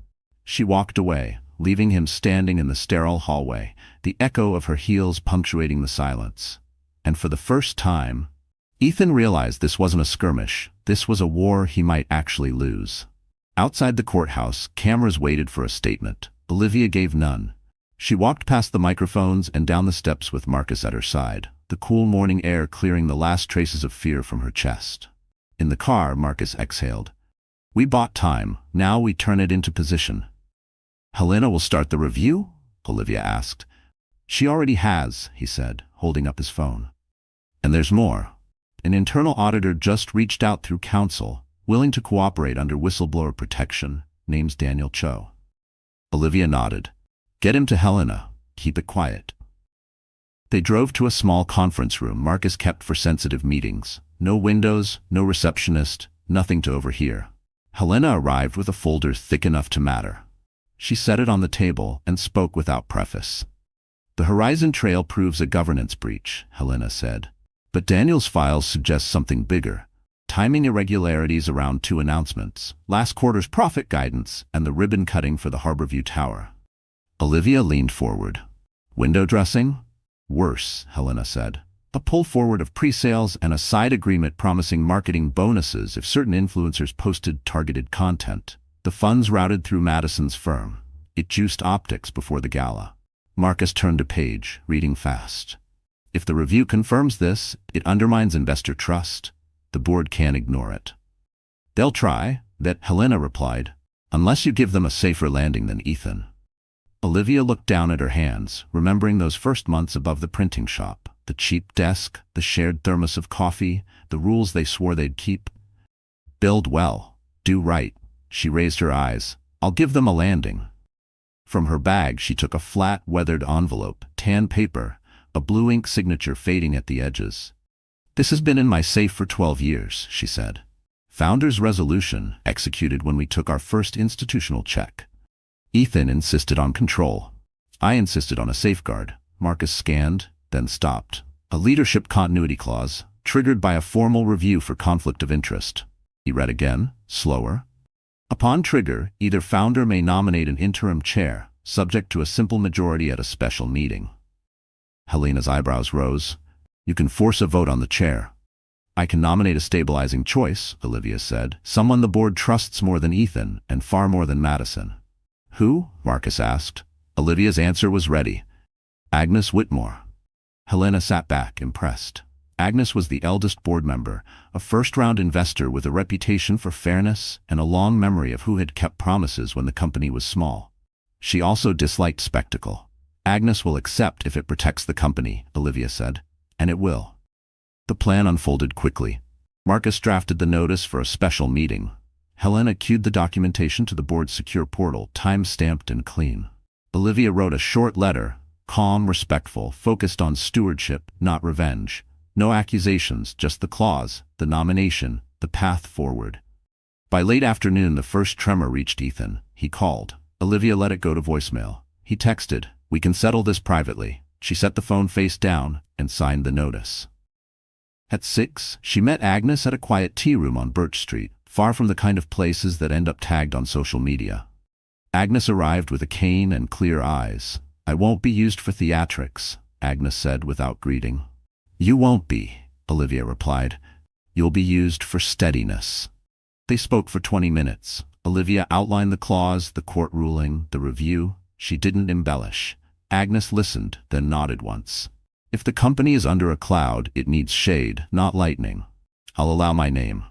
She walked away, leaving him standing in the sterile hallway, the echo of her heels punctuating the silence. And for the first time, Ethan realized this wasn't a skirmish. This was a war he might actually lose. Outside the courthouse, cameras waited for a statement. Olivia gave none. She walked past the microphones and down the steps with Marcus at her side, the cool morning air clearing the last traces of fear from her chest. In the car, Marcus exhaled. We bought time. Now we turn it into position. Helena will start the review? Olivia asked. She already has, he said, holding up his phone. And there's more. An internal auditor just reached out through counsel, willing to cooperate under whistleblower protection. Name's Daniel Cho. Olivia nodded. Get him to Helena. Keep it quiet. They drove to a small conference room Marcus kept for sensitive meetings. No windows, no receptionist, nothing to overhear. Helena arrived with a folder thick enough to matter. She set it on the table and spoke without preface. The Horizon Trail proves a governance breach, Helena said. But Daniel's files suggest something bigger. Timing irregularities around two announcements, last quarter's profit guidance, and the ribbon cutting for the Harborview Tower. Olivia leaned forward. Window dressing? Worse, Helena said. A pull forward of pre-sales and a side agreement promising marketing bonuses if certain influencers posted targeted content. The funds routed through Madison's firm. It juiced optics before the gala. Marcus turned a page, reading fast. If the review confirms this, it undermines investor trust. The board can't ignore it. They'll try, that Helena replied, unless you give them a safer landing than Ethan. Olivia looked down at her hands, remembering those first months above the printing shop. The cheap desk, the shared thermos of coffee, the rules they swore they'd keep. Build well. Do right. She raised her eyes. I'll give them a landing. From her bag she took a flat, weathered envelope, tan paper, a blue ink signature fading at the edges. This has been in my safe for 12 years, she said. Founder's resolution, executed when we took our first institutional check. Ethan insisted on control. I insisted on a safeguard. Marcus scanned, then stopped. A leadership continuity clause, triggered by a formal review for conflict of interest. He read again, slower. Upon trigger, either founder may nominate an interim chair, subject to a simple majority at a special meeting. Helena's eyebrows rose. You can force a vote on the chair. I can nominate a stabilizing choice, Olivia said. Someone the board trusts more than Ethan, and far more than Madison. Who? Marcus asked. Olivia's answer was ready. Agnes Whitmore. Helena sat back, impressed. Agnes was the eldest board member, a first-round investor with a reputation for fairness and a long memory of who had kept promises when the company was small. She also disliked spectacle. Agnes will accept if it protects the company, Olivia said. And it will. The plan unfolded quickly. Marcus drafted the notice for a special meeting. Helena queued the documentation to the board's secure portal, time-stamped and clean. Olivia wrote a short letter, calm, respectful, focused on stewardship, not revenge. No accusations, just the clause, the nomination, the path forward. By late afternoon, the first tremor reached Ethan. He called. Olivia let it go to voicemail. He texted, "We can settle this privately." She set the phone face down and signed the notice. At 6, she met Agnes at a quiet tea room on Birch Street, far from the kind of places that end up tagged on social media. Agnes arrived with a cane and clear eyes. "I won't be used for theatrics," Agnes said without greeting. "You won't be," Olivia replied. "You'll be used for steadiness." They spoke for 20 minutes. Olivia outlined the clause, the court ruling, the review. She didn't embellish. Agnes listened, then nodded once. "If the company is under a cloud, it needs shade, not lightning. I'll allow my name."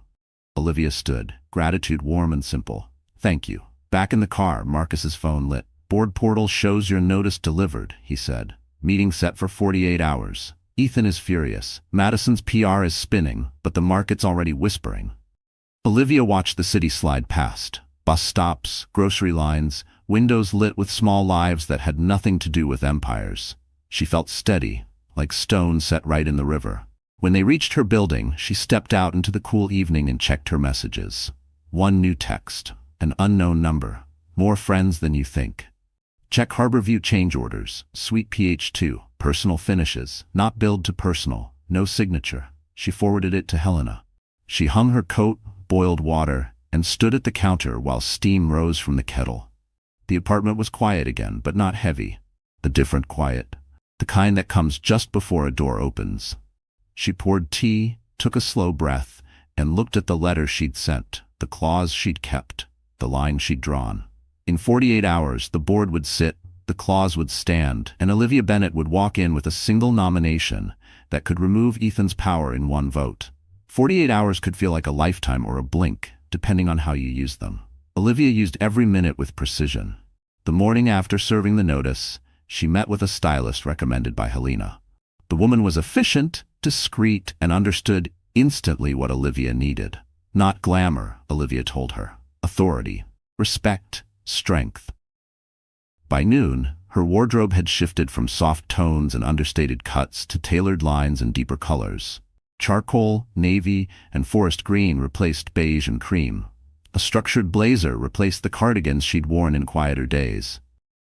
Olivia stood, gratitude warm and simple. "Thank you." Back in the car, Marcus's phone lit. "Board portal shows your notice delivered," he said. "Meeting set for 48 hours. Ethan is furious. Madison's PR is spinning, but the market's already whispering." Olivia watched the city slide past. Bus stops, grocery lines, windows lit with small lives that had nothing to do with empires. She felt steady, like stone set right in the river. When they reached her building, she stepped out into the cool evening and checked her messages. One new text. An unknown number. "More friends than you think. Check Harborview change orders. Suite PH2. Personal finishes. Not billed to personal. No signature." She forwarded it to Helena. She hung her coat, boiled water, and stood at the counter while steam rose from the kettle. The apartment was quiet again, but not heavy. A different quiet. The kind that comes just before a door opens. She poured tea, took a slow breath, and looked at the letter she'd sent, the clause she'd kept, the line she'd drawn. In 48 hours, the board would sit, the clause would stand, and Olivia Bennett would walk in with a single nomination that could remove Ethan's power in one vote. 48 hours could feel like a lifetime or a blink, depending on how you use them. Olivia used every minute with precision. The morning after serving the notice, she met with a stylist recommended by Helena. The woman was efficient, discreet, and understood instantly what Olivia needed. Not glamour, Olivia told her. Authority, respect, strength. By noon, her wardrobe had shifted from soft tones and understated cuts to tailored lines and deeper colors. Charcoal, navy, and forest green replaced beige and cream. A structured blazer replaced the cardigans she'd worn in quieter days.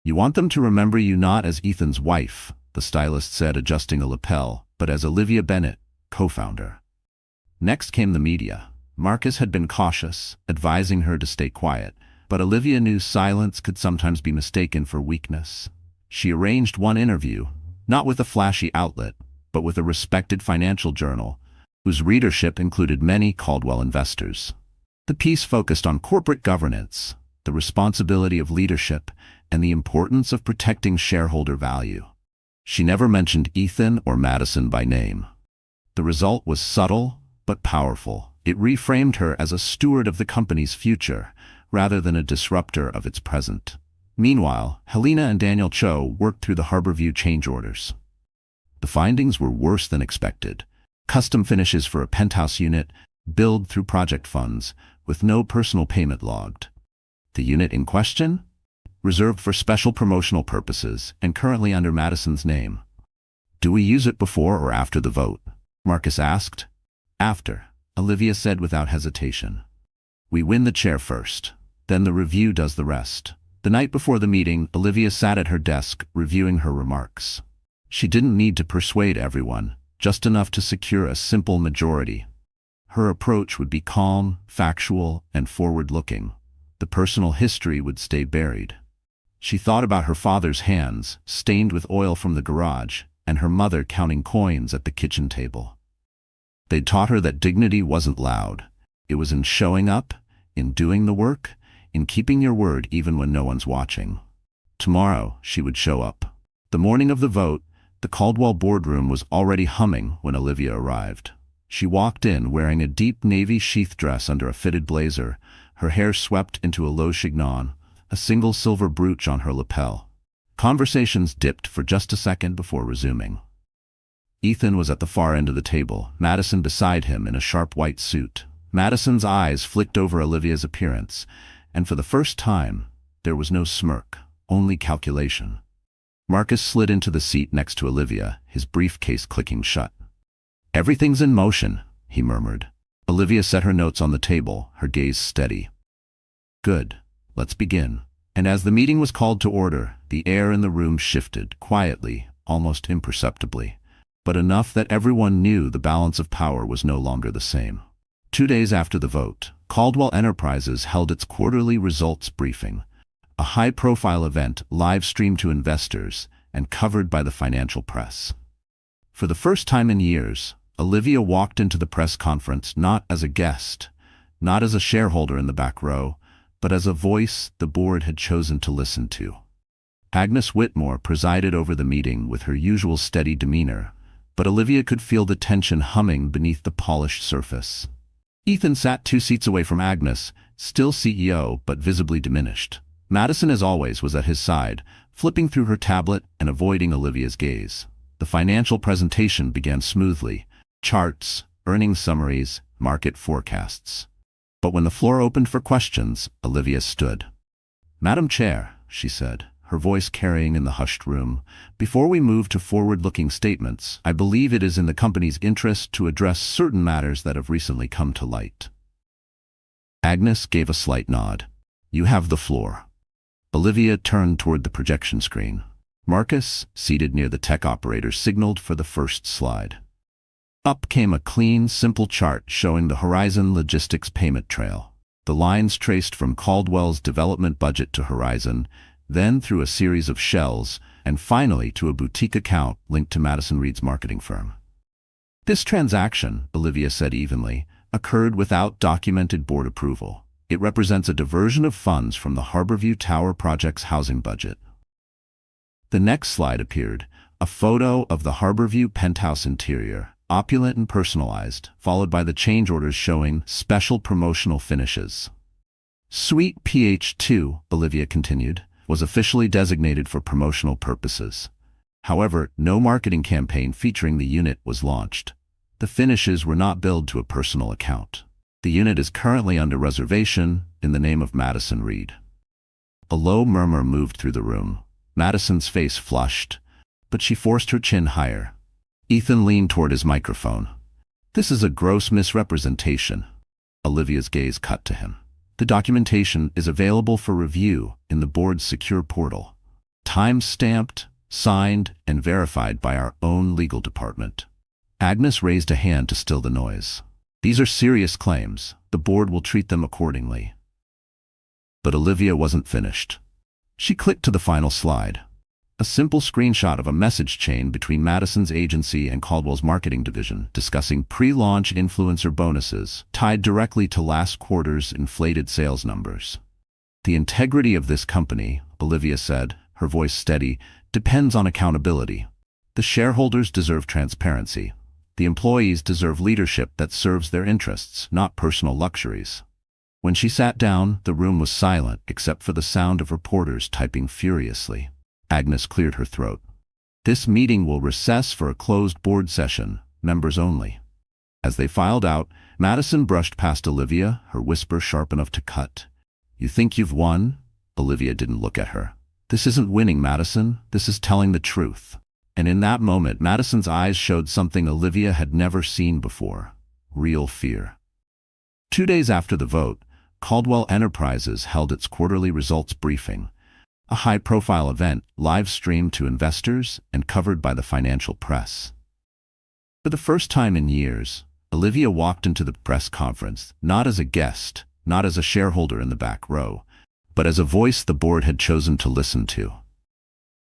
"You want them to remember you not as Ethan's wife," the stylist said, adjusting a lapel, "but as Olivia Bennett, co-founder." Next came the media. Marcus had been cautious, advising her to stay quiet, but Olivia knew silence could sometimes be mistaken for weakness. She arranged one interview, not with a flashy outlet, but with a respected financial journal, whose readership included many Caldwell investors. The piece focused on corporate governance, the responsibility of leadership, and the importance of protecting shareholder value. She never mentioned Ethan or Madison by name. The result was subtle, but powerful. It reframed her as a steward of the company's future, rather than a disruptor of its present. Meanwhile, Helena and Daniel Cho worked through the Harborview change orders. The findings were worse than expected. Custom finishes for a penthouse unit, billed through project funds, with no personal payment logged. The unit in question? Reserved for special promotional purposes, and currently under Madison's name. "Do we use it before or after the vote?" Marcus asked. "After," Olivia said without hesitation. "We win the chair first. Then the review does the rest." The night before the meeting, Olivia sat at her desk, reviewing her remarks. She didn't need to persuade everyone, just enough to secure a simple majority. Her approach would be calm, factual, and forward-looking. The personal history would stay buried. She thought about her father's hands, stained with oil from the garage, and her mother counting coins at the kitchen table. They'd taught her that dignity wasn't loud. It was in showing up, in doing the work, in keeping your word even when no one's watching. Tomorrow, she would show up. The morning of the vote, the Caldwell boardroom was already humming when Olivia arrived. She walked in wearing a deep navy sheath dress under a fitted blazer, her hair swept into a low chignon, a single silver brooch on her lapel. Conversations dipped for just a second before resuming. Ethan was at the far end of the table, Madison beside him in a sharp white suit. Madison's eyes flicked over Olivia's appearance, and for the first time, there was no smirk, only calculation. Marcus slid into the seat next to Olivia, his briefcase clicking shut. "Everything's in motion," he murmured. Olivia set her notes on the table, her gaze steady. Good. Let's begin. And as the meeting was called to order, the air in the room shifted, quietly, almost imperceptibly, but enough that everyone knew the balance of power was no longer the same. 2 days after the vote, Caldwell Enterprises held its quarterly results briefing, a high-profile event live-streamed to investors and covered by the financial press. For the first time in years, Olivia walked into the press conference not as a guest, not as a shareholder in the back row, but as a voice the board had chosen to listen to. Agnes Whitmore presided over the meeting with her usual steady demeanor, but Olivia could feel the tension humming beneath the polished surface. Ethan sat 2 seats away from Agnes, still CEO but visibly diminished. Madison, as always, was at his side, flipping through her tablet and avoiding Olivia's gaze. The financial presentation began smoothly: charts, earnings summaries, market forecasts. But when the floor opened for questions, Olivia stood. "Madam Chair," she said, her voice carrying in the hushed room, "before we move to forward-looking statements, I believe it is in the company's interest to address certain matters that have recently come to light." Agnes gave a slight nod. "You have the floor." Olivia turned toward the projection screen. Marcus, seated near the tech operator, signaled for the first slide. Up came a clean, simple chart showing the Horizon Logistics payment trail. The lines traced from Caldwell's development budget to Horizon, then through a series of shells, and finally to a boutique account linked to Madison Reed's marketing firm. This transaction, Olivia said evenly, occurred without documented board approval. It represents a diversion of funds from the Harborview Tower project's housing budget. The next slide appeared, a photo of the Harborview penthouse interior, opulent and personalized, followed by the change orders showing special promotional finishes. Suite PH2, Olivia continued, was officially designated for promotional purposes. However, no marketing campaign featuring the unit was launched. The finishes were not billed to a personal account. The unit is currently under reservation in the name of Madison Reed. A low murmur moved through the room. Madison's face flushed, but she forced her chin higher. Ethan leaned toward his microphone. "This is a gross misrepresentation." Olivia's gaze cut to him. "The documentation is available for review in the board's secure portal. Time-stamped, signed, and verified by our own legal department." Agnes raised a hand to still the noise. "These are serious claims. The board will treat them accordingly." But Olivia wasn't finished. She clicked to the final slide. A simple screenshot of a message chain between Madison's agency and Caldwell's marketing division discussing pre-launch influencer bonuses tied directly to last quarter's inflated sales numbers. "The integrity of this company," Olivia said, her voice steady, "depends on accountability. The shareholders deserve transparency. The employees deserve leadership that serves their interests, not personal luxuries." When she sat down, the room was silent except for the sound of reporters typing furiously. Agnes cleared her throat. "This meeting will recess for a closed board session, members only." As they filed out, Madison brushed past Olivia, her whisper sharp enough to cut. "You think you've won?" Olivia didn't look at her. "This isn't winning, Madison. This is telling the truth." And in that moment, Madison's eyes showed something Olivia had never seen before: real fear. 2 days after the vote, Caldwell Enterprises held its quarterly results briefing, a high-profile event live-streamed to investors and covered by the financial press. For the first time in years, Olivia walked into the press conference not as a guest, not as a shareholder in the back row, but as a voice the board had chosen to listen to.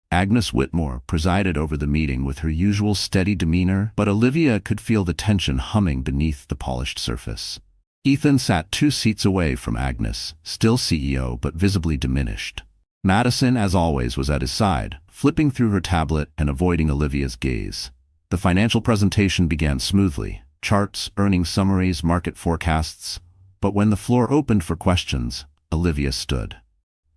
Agnes Whitmore presided over the meeting with her usual steady demeanor, but Olivia could feel the tension humming beneath the polished surface. Ethan sat 2 seats away from Agnes, still CEO but visibly diminished. Madison, as always, was at his side, flipping through her tablet and avoiding Olivia's gaze. The financial presentation began smoothly: charts, earnings summaries, market forecasts. But when the floor opened for questions, Olivia stood.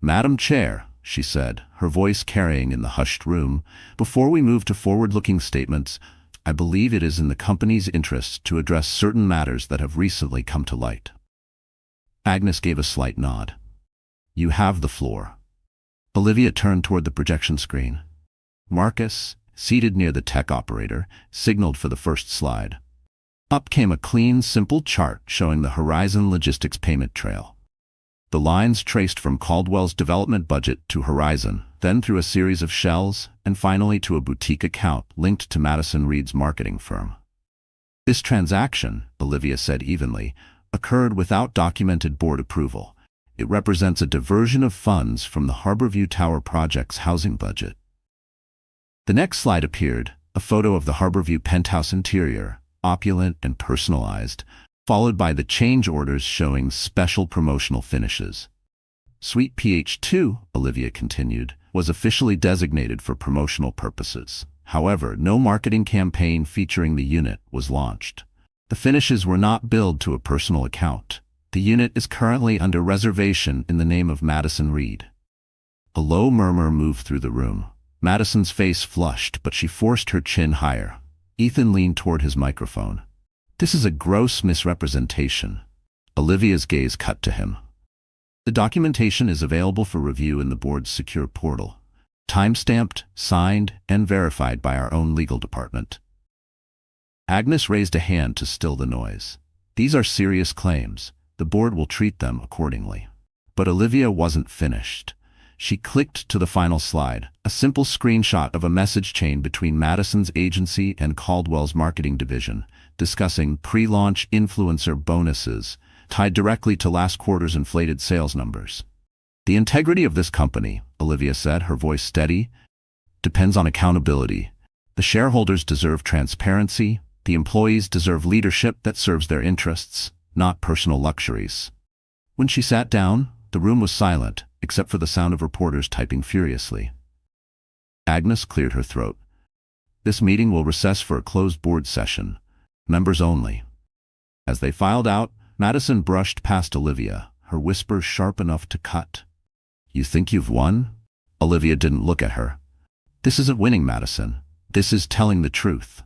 "Madam Chair," she said, her voice carrying in the hushed room, "before we move to forward-looking statements, I believe it is in the company's interest to address certain matters that have recently come to light." Agnes gave a slight nod. "You have the floor." Olivia turned toward the projection screen. Marcus, seated near the tech operator, signaled for the first slide. Up came a clean, simple chart showing the Horizon Logistics payment trail. The lines traced from Caldwell's development budget to Horizon, then through a series of shells, and finally to a boutique account linked to Madison Reed's marketing firm. This transaction, Olivia said evenly, occurred without documented board approval. It represents a diversion of funds from the Harborview Tower project's housing budget. The next slide appeared, a photo of the Harborview penthouse interior, opulent and personalized, followed by the change orders showing special promotional finishes. Suite PH2, Olivia continued, was officially designated for promotional purposes. However, no marketing campaign featuring the unit was launched. The finishes were not billed to a personal account. The unit is currently under reservation in the name of Madison Reed. A low murmur moved through the room. Madison's face flushed, but she forced her chin higher. Ethan leaned toward his microphone. "This is a gross misrepresentation." Olivia's gaze cut to him. "The documentation is available for review in the board's secure portal. Time-stamped, signed, and verified by our own legal department." Agnes raised a hand to still the noise. "These are serious claims. The board will treat them accordingly." But Olivia wasn't finished. She clicked to the final slide, a simple screenshot of a message chain between Madison's agency and Caldwell's marketing division, discussing pre-launch influencer bonuses tied directly to last quarter's inflated sales numbers. "The integrity of this company," Olivia said, her voice steady, "depends on accountability. The shareholders deserve transparency. The employees deserve leadership that serves their interests, not personal luxuries." When she sat down, the room was silent, except for the sound of reporters typing furiously. Agnes cleared her throat. "This meeting will recess for a closed board session. Members only." As they filed out, Madison brushed past Olivia, her whisper sharp enough to cut. "You think you've won?" Olivia didn't look at her. "This isn't winning, Madison. This is telling the truth."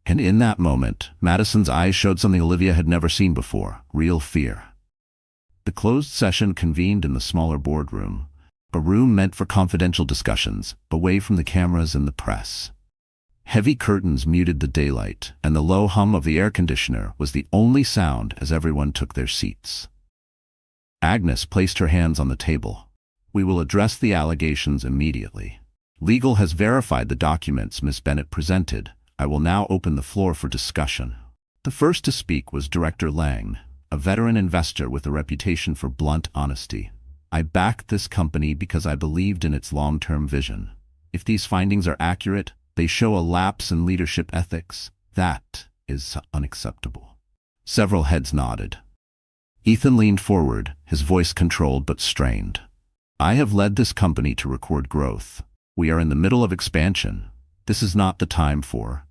And in that moment, Madison's eyes showed something Olivia had never seen before: real fear. The closed session convened in the smaller boardroom, a room meant for confidential discussions, away from the cameras and the press. Heavy curtains muted the daylight, and the low hum of the air conditioner was the only sound as everyone took their seats. Agnes placed her hands on the table. "We will address the allegations immediately. Legal has verified the documents Miss Bennett presented. I will now open the floor for discussion." The first to speak was Director Lang, a veteran investor with a reputation for blunt honesty. "I backed this company because I believed in its long-term vision. If these findings are accurate, they show a lapse in leadership ethics. That is unacceptable." Several heads nodded. Ethan leaned forward, his voice controlled but strained. "I have led this company to record growth. We are in the middle of expansion. This is not the time for—"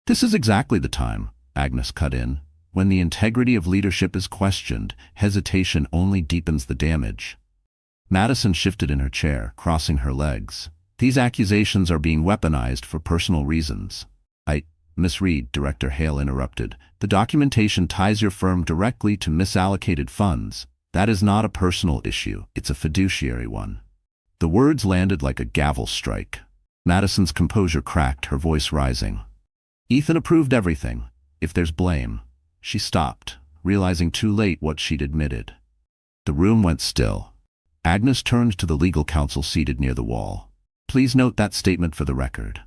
"This is exactly the time," Agnes cut in. "When the integrity of leadership is questioned, hesitation only deepens the damage." Madison shifted in her chair, crossing her legs. "These accusations are being weaponized for personal reasons." Miss Reed," Director Hale interrupted. "The documentation ties your firm directly to misallocated funds. That is not a personal issue, it's a fiduciary one." The words landed like a gavel strike. Madison's composure cracked, her voice rising. "Ethan approved everything. If there's blame—" She stopped, realizing too late what she'd admitted. The room went still. Agnes turned to the legal counsel seated near the wall. "Please note that statement for the record."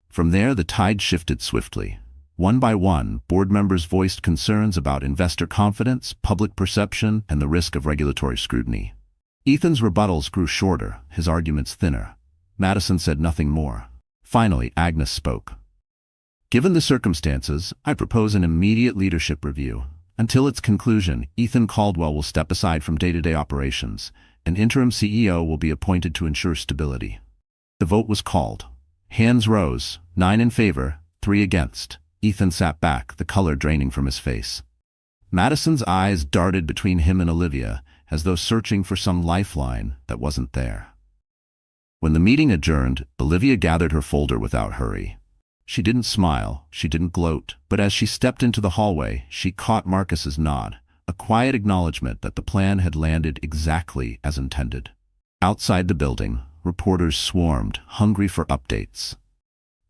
From there, the tide shifted swiftly. One by one, board members voiced concerns about investor confidence, public perception, and the risk of regulatory scrutiny. Ethan's rebuttals grew shorter, his arguments thinner. Madison said nothing more. Finally, Agnes spoke. "Given the circumstances, I propose an immediate leadership review. Until its conclusion, Ethan Caldwell will step aside from day-to-day operations. An interim CEO will be appointed to ensure stability." The vote was called. Hands rose, 9 in favor, 3 against. Ethan sat back, the color draining from his face. Madison's eyes darted between him and Olivia, as though searching for some lifeline that wasn't there. When the meeting adjourned, Olivia gathered her folder without hurry. She didn't smile, she didn't gloat, but as she stepped into the hallway, she caught Marcus's nod, a quiet acknowledgement that the plan had landed exactly as intended. Outside the building, reporters swarmed, hungry for updates.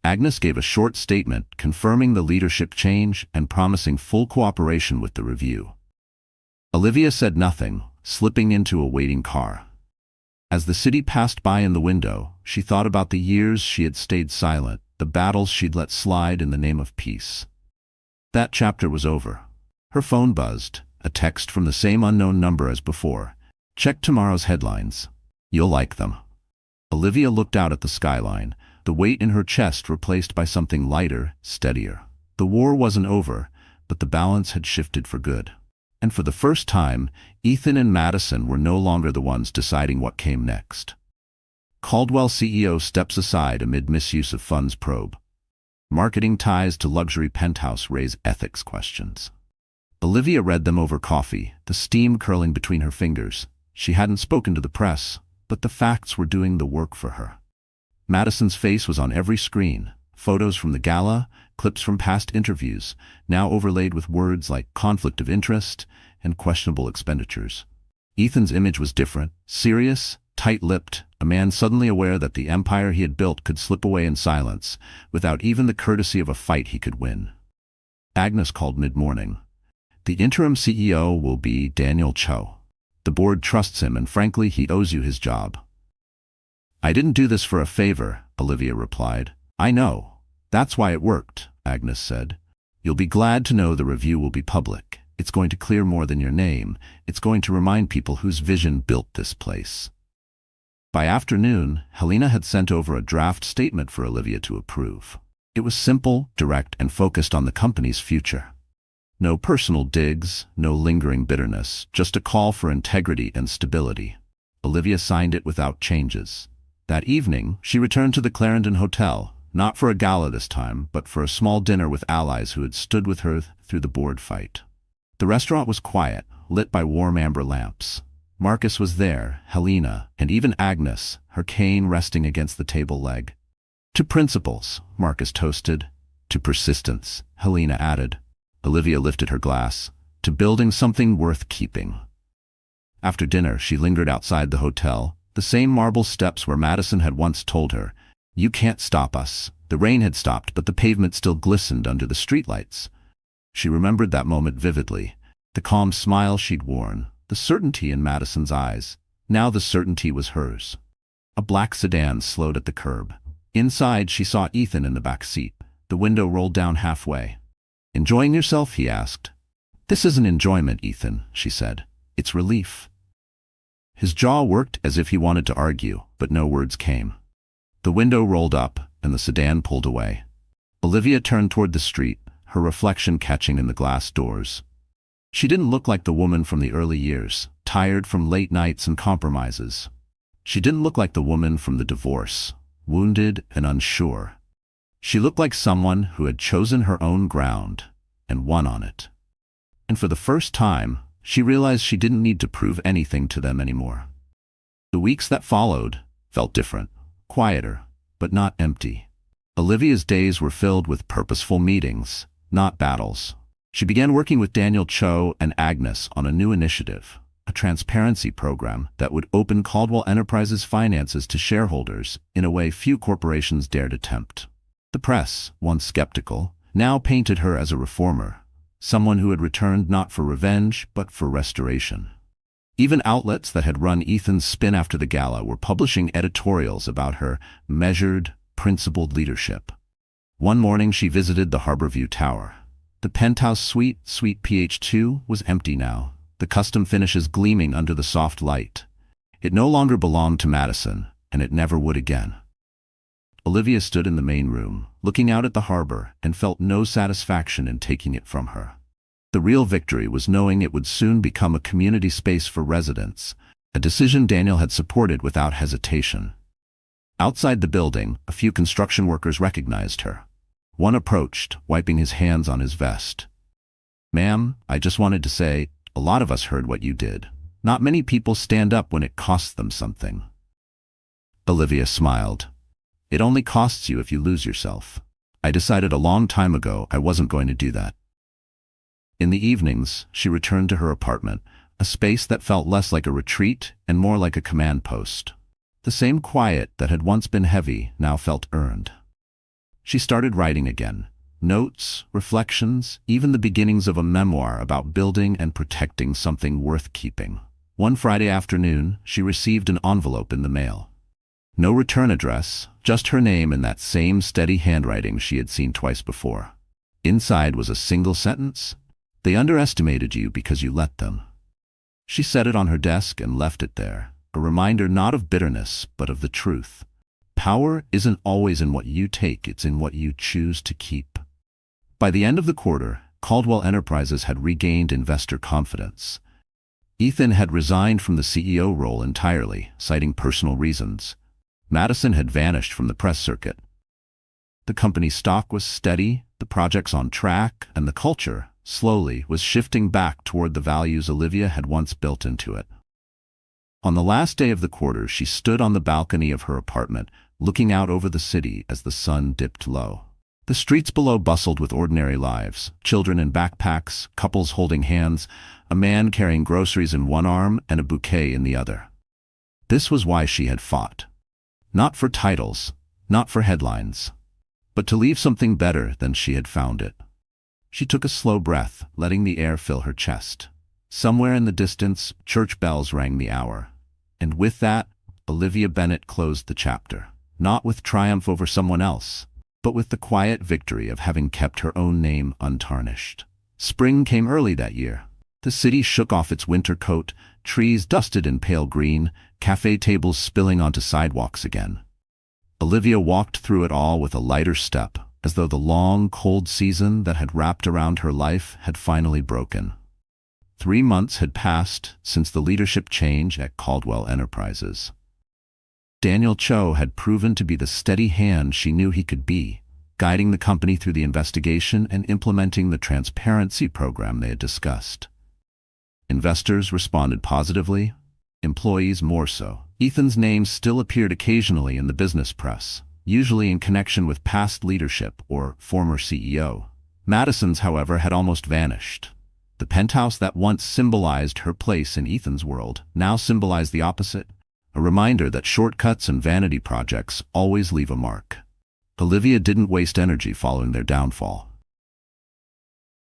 Agnes gave a short statement confirming the leadership change and promising full cooperation with the review. Olivia said nothing, slipping into a waiting car. As the city passed by in the window, she thought about the years she had stayed silent, the battles she'd let slide in the name of peace. That chapter was over. Her phone buzzed, a text from the same unknown number as before. "Check tomorrow's headlines. You'll like them." Olivia looked out at the skyline, the weight in her chest replaced by something lighter, steadier. The war wasn't over, but the balance had shifted for good. And for the first time, Ethan and Madison were no longer the ones deciding what came next. Caldwell CEO steps aside amid misuse of funds probe. Marketing ties to luxury penthouse raise ethics questions. Olivia read them over coffee, the steam curling between her fingers. She hadn't spoken to the press, but the facts were doing the work for her. Madison's face was on every screen, photos from the gala, clips from past interviews, now overlaid with words like conflict of interest and questionable expenditures. Ethan's image was different, serious, tight-lipped, a man suddenly aware that the empire he had built could slip away in silence, without even the courtesy of a fight he could win. Agnes called mid-morning. "The interim CEO will be Daniel Cho. The board trusts him and frankly he owes you his job." "I didn't do this for a favor," Olivia replied. "I know. That's why it worked," Agnes said. "You'll be glad to know the review will be public. It's going to clear more than your name. It's going to remind people whose vision built this place." By afternoon, Helena had sent over a draft statement for Olivia to approve. It was simple, direct, and focused on the company's future. No personal digs, no lingering bitterness, just a call for integrity and stability. Olivia signed it without changes. That evening, she returned to the Clarendon Hotel, not for a gala this time, but for a small dinner with allies who had stood with her through the board fight. The restaurant was quiet, lit by warm amber lamps. Marcus was there, Helena, and even Agnes, her cane resting against the table leg. "To principles," Marcus toasted. "To persistence," Helena added. Olivia lifted her glass. "To building something worth keeping." After dinner, she lingered outside the hotel, the same marble steps where Madison had once told her, "You can't stop us." The rain had stopped, but the pavement still glistened under the streetlights. She remembered that moment vividly, the calm smile she'd worn, the certainty in Madison's eyes. Now the certainty was hers. A black sedan slowed at the curb. Inside, she saw Ethan in the back seat. The window rolled down halfway. "Enjoying yourself?" he asked. "This isn't enjoyment, Ethan," she said. "It's relief." His jaw worked as if he wanted to argue, but no words came. The window rolled up, and the sedan pulled away. Olivia turned toward the street, her reflection catching in the glass doors. She didn't look like the woman from the early years, tired from late nights and compromises. She didn't look like the woman from the divorce, wounded and unsure. She looked like someone who had chosen her own ground and won on it. And for the first time, she realized she didn't need to prove anything to them anymore. The weeks that followed felt different, quieter, but not empty. Olivia's days were filled with purposeful meetings, not battles. She began working with Daniel Cho and Agnes on a new initiative, a transparency program that would open Caldwell Enterprises' finances to shareholders in a way few corporations dared attempt. The press, once skeptical, now painted her as a reformer, someone who had returned not for revenge, but for restoration. Even outlets that had run Ethan's spin after the gala were publishing editorials about her measured, principled leadership. One morning she visited the Harborview Tower. The penthouse suite, Suite PH2, was empty now, the custom finishes gleaming under the soft light. It no longer belonged to Madison, and it never would again. Olivia stood in the main room, looking out at the harbor, and felt no satisfaction in taking it from her. The real victory was knowing it would soon become a community space for residents, a decision Daniel had supported without hesitation. Outside the building, a few construction workers recognized her. One approached, wiping his hands on his vest. "Ma'am, I just wanted to say, a lot of us heard what you did. Not many people stand up when it costs them something." Olivia smiled. "It only costs you if you lose yourself. I decided a long time ago I wasn't going to do that." In the evenings, she returned to her apartment, a space that felt less like a retreat and more like a command post. The same quiet that had once been heavy now felt earned. She started writing again. Notes, reflections, even the beginnings of a memoir about building and protecting something worth keeping. One Friday afternoon, she received an envelope in the mail. No return address, just her name in that same steady handwriting she had seen twice before. Inside was a single sentence: "They underestimated you because you let them." She set it on her desk and left it there, a reminder not of bitterness, but of the truth. Power isn't always in what you take, it's in what you choose to keep. By the end of the quarter, Caldwell Enterprises had regained investor confidence. Ethan had resigned from the CEO role entirely, citing personal reasons. Madison had vanished from the press circuit. The company's stock was steady, the projects on track, and the culture, slowly, was shifting back toward the values Olivia had once built into it. On the last day of the quarter, she stood on the balcony of her apartment, looking out over the city as the sun dipped low. The streets below bustled with ordinary lives: children in backpacks, couples holding hands, a man carrying groceries in one arm and a bouquet in the other. This was why she had fought. Not for titles, not for headlines, but to leave something better than she had found it. She took a slow breath, letting the air fill her chest. Somewhere in the distance, church bells rang the hour. And with that, Olivia Bennett closed the chapter, not with triumph over someone else, but with the quiet victory of having kept her own name untarnished. Spring came early that year. The city shook off its winter coat, trees dusted in pale green, cafe tables spilling onto sidewalks again. Olivia walked through it all with a lighter step, as though the long, cold season that had wrapped around her life had finally broken. 3 months had passed since the leadership change at Caldwell Enterprises. Daniel Cho had proven to be the steady hand she knew he could be, guiding the company through the investigation and implementing the transparency program they had discussed. Investors responded positively, employees more so. Ethan's name still appeared occasionally in the business press, usually in connection with past leadership or former CEO. Madison's, however, had almost vanished. The penthouse that once symbolized her place in Ethan's world now symbolized the opposite, a reminder that shortcuts and vanity projects always leave a mark. Olivia didn't waste energy following their downfall.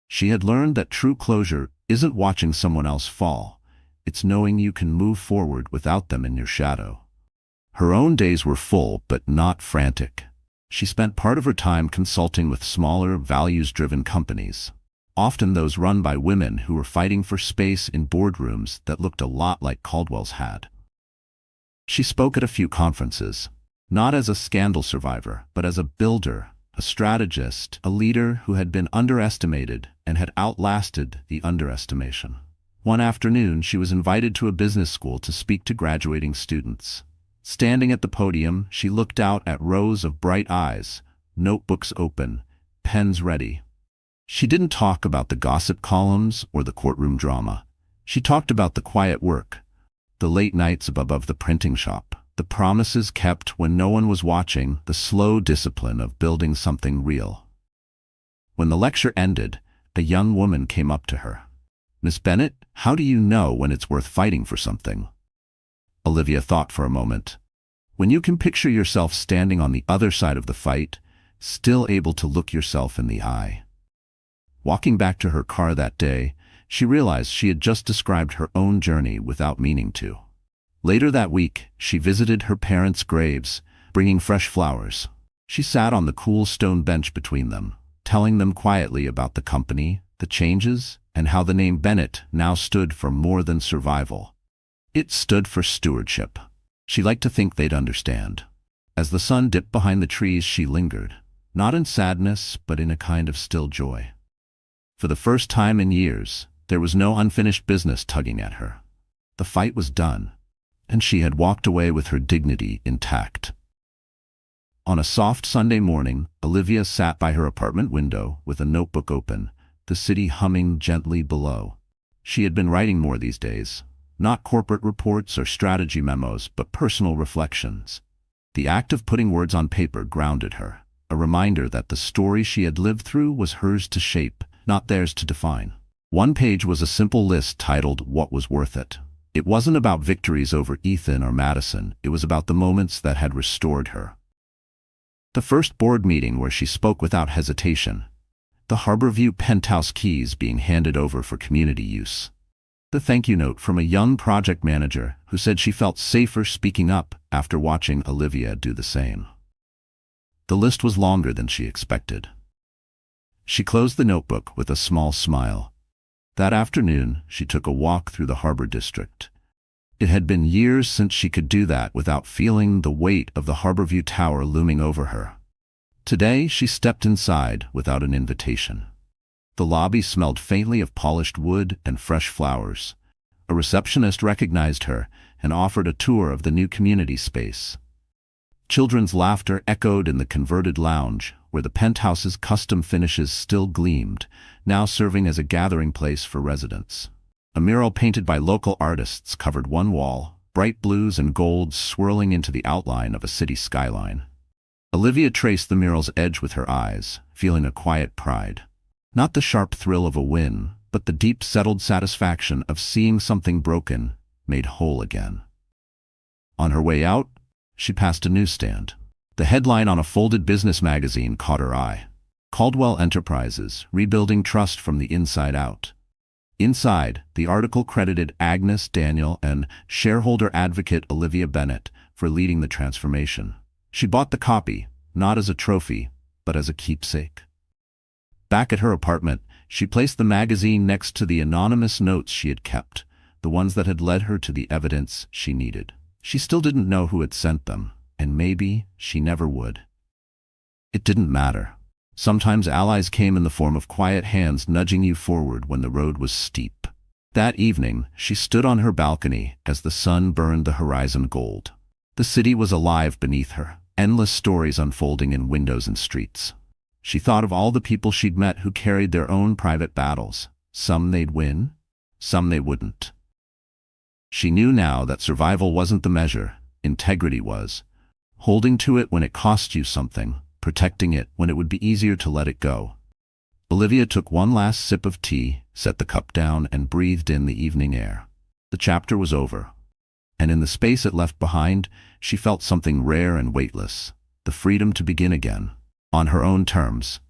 She had learned that true closure isn't watching someone else fall, it's knowing you can move forward without them in your shadow. Her own days were full, but not frantic. She spent part of her time consulting with smaller, values-driven companies, often those run by women who were fighting for space in boardrooms that looked a lot like Caldwell's had. She spoke at a few conferences, not as a scandal survivor, but as a builder, a strategist, a leader who had been underestimated and had outlasted the underestimation. One afternoon, she was invited to a business school to speak to graduating students. Standing at the podium, she looked out at rows of bright eyes, notebooks open, pens ready. She didn't talk about the gossip columns or the courtroom drama. She talked about the quiet work, the late nights above the printing shop, the promises kept when no one was watching, the slow discipline of building something real. When the lecture ended, a young woman came up to her. "Miss Bennett, how do you know when it's worth fighting for something?" Olivia thought for a moment. When you can picture yourself standing on the other side of the fight, still able to look yourself in the eye. Walking back to her car that day, she realized she had just described her own journey without meaning to. Later that week, she visited her parents' graves, bringing fresh flowers. She sat on the cool stone bench between them, telling them quietly about the company, the changes, and how the name Bennett now stood for more than survival. It stood for stewardship. She liked to think they'd understand. As the sun dipped behind the trees, she lingered, not in sadness, but in a kind of still joy. For the first time in years, there was no unfinished business tugging at her. The fight was done, and she had walked away with her dignity intact. On a soft Sunday morning, Olivia sat by her apartment window with a notebook open, the city humming gently below. She had been writing more these days, not corporate reports or strategy memos, but personal reflections. The act of putting words on paper grounded her, a reminder that the story she had lived through was hers to shape, not theirs to define. One page was a simple list titled "What Was Worth It." It wasn't about victories over Ethan or Madison, it was about the moments that had restored her. The first board meeting where she spoke without hesitation. The Harborview penthouse keys being handed over for community use. The thank you note from a young project manager who said she felt safer speaking up after watching Olivia do the same. The list was longer than she expected. She closed the notebook with a small smile. That afternoon, she took a walk through the harbor district. It had been years since she could do that without feeling the weight of the Harborview Tower looming over her. Today, she stepped inside without an invitation. The lobby smelled faintly of polished wood and fresh flowers. A receptionist recognized her and offered a tour of the new community space. Children's laughter echoed in the converted lounge, where the penthouse's custom finishes still gleamed, now serving as a gathering place for residents. A mural painted by local artists covered one wall, bright blues and golds swirling into the outline of a city skyline. Olivia traced the mural's edge with her eyes, feeling a quiet pride. Not the sharp thrill of a win, but the deep settled satisfaction of seeing something broken made whole again. On her way out, she passed a newsstand. The headline on a folded business magazine caught her eye. Caldwell Enterprises, Rebuilding Trust from the Inside Out. Inside, the article credited Agnes Daniel and shareholder advocate Olivia Bennett for leading the transformation. She bought the copy, not as a trophy, but as a keepsake. Back at her apartment, she placed the magazine next to the anonymous notes she had kept, the ones that had led her to the evidence she needed. She still didn't know who had sent them, and maybe she never would. It didn't matter. Sometimes allies came in the form of quiet hands nudging you forward when the road was steep. That evening, she stood on her balcony as the sun burned the horizon gold. The city was alive beneath her, endless stories unfolding in windows and streets. She thought of all the people she'd met who carried their own private battles. Some they'd win, some they wouldn't. She knew now that survival wasn't the measure, integrity was. Holding to it when it cost you something, protecting it when it would be easier to let it go. Olivia took one last sip of tea, set the cup down, and breathed in the evening air. The chapter was over. And in the space it left behind, she felt something rare and weightless, the freedom to begin again, on her own terms,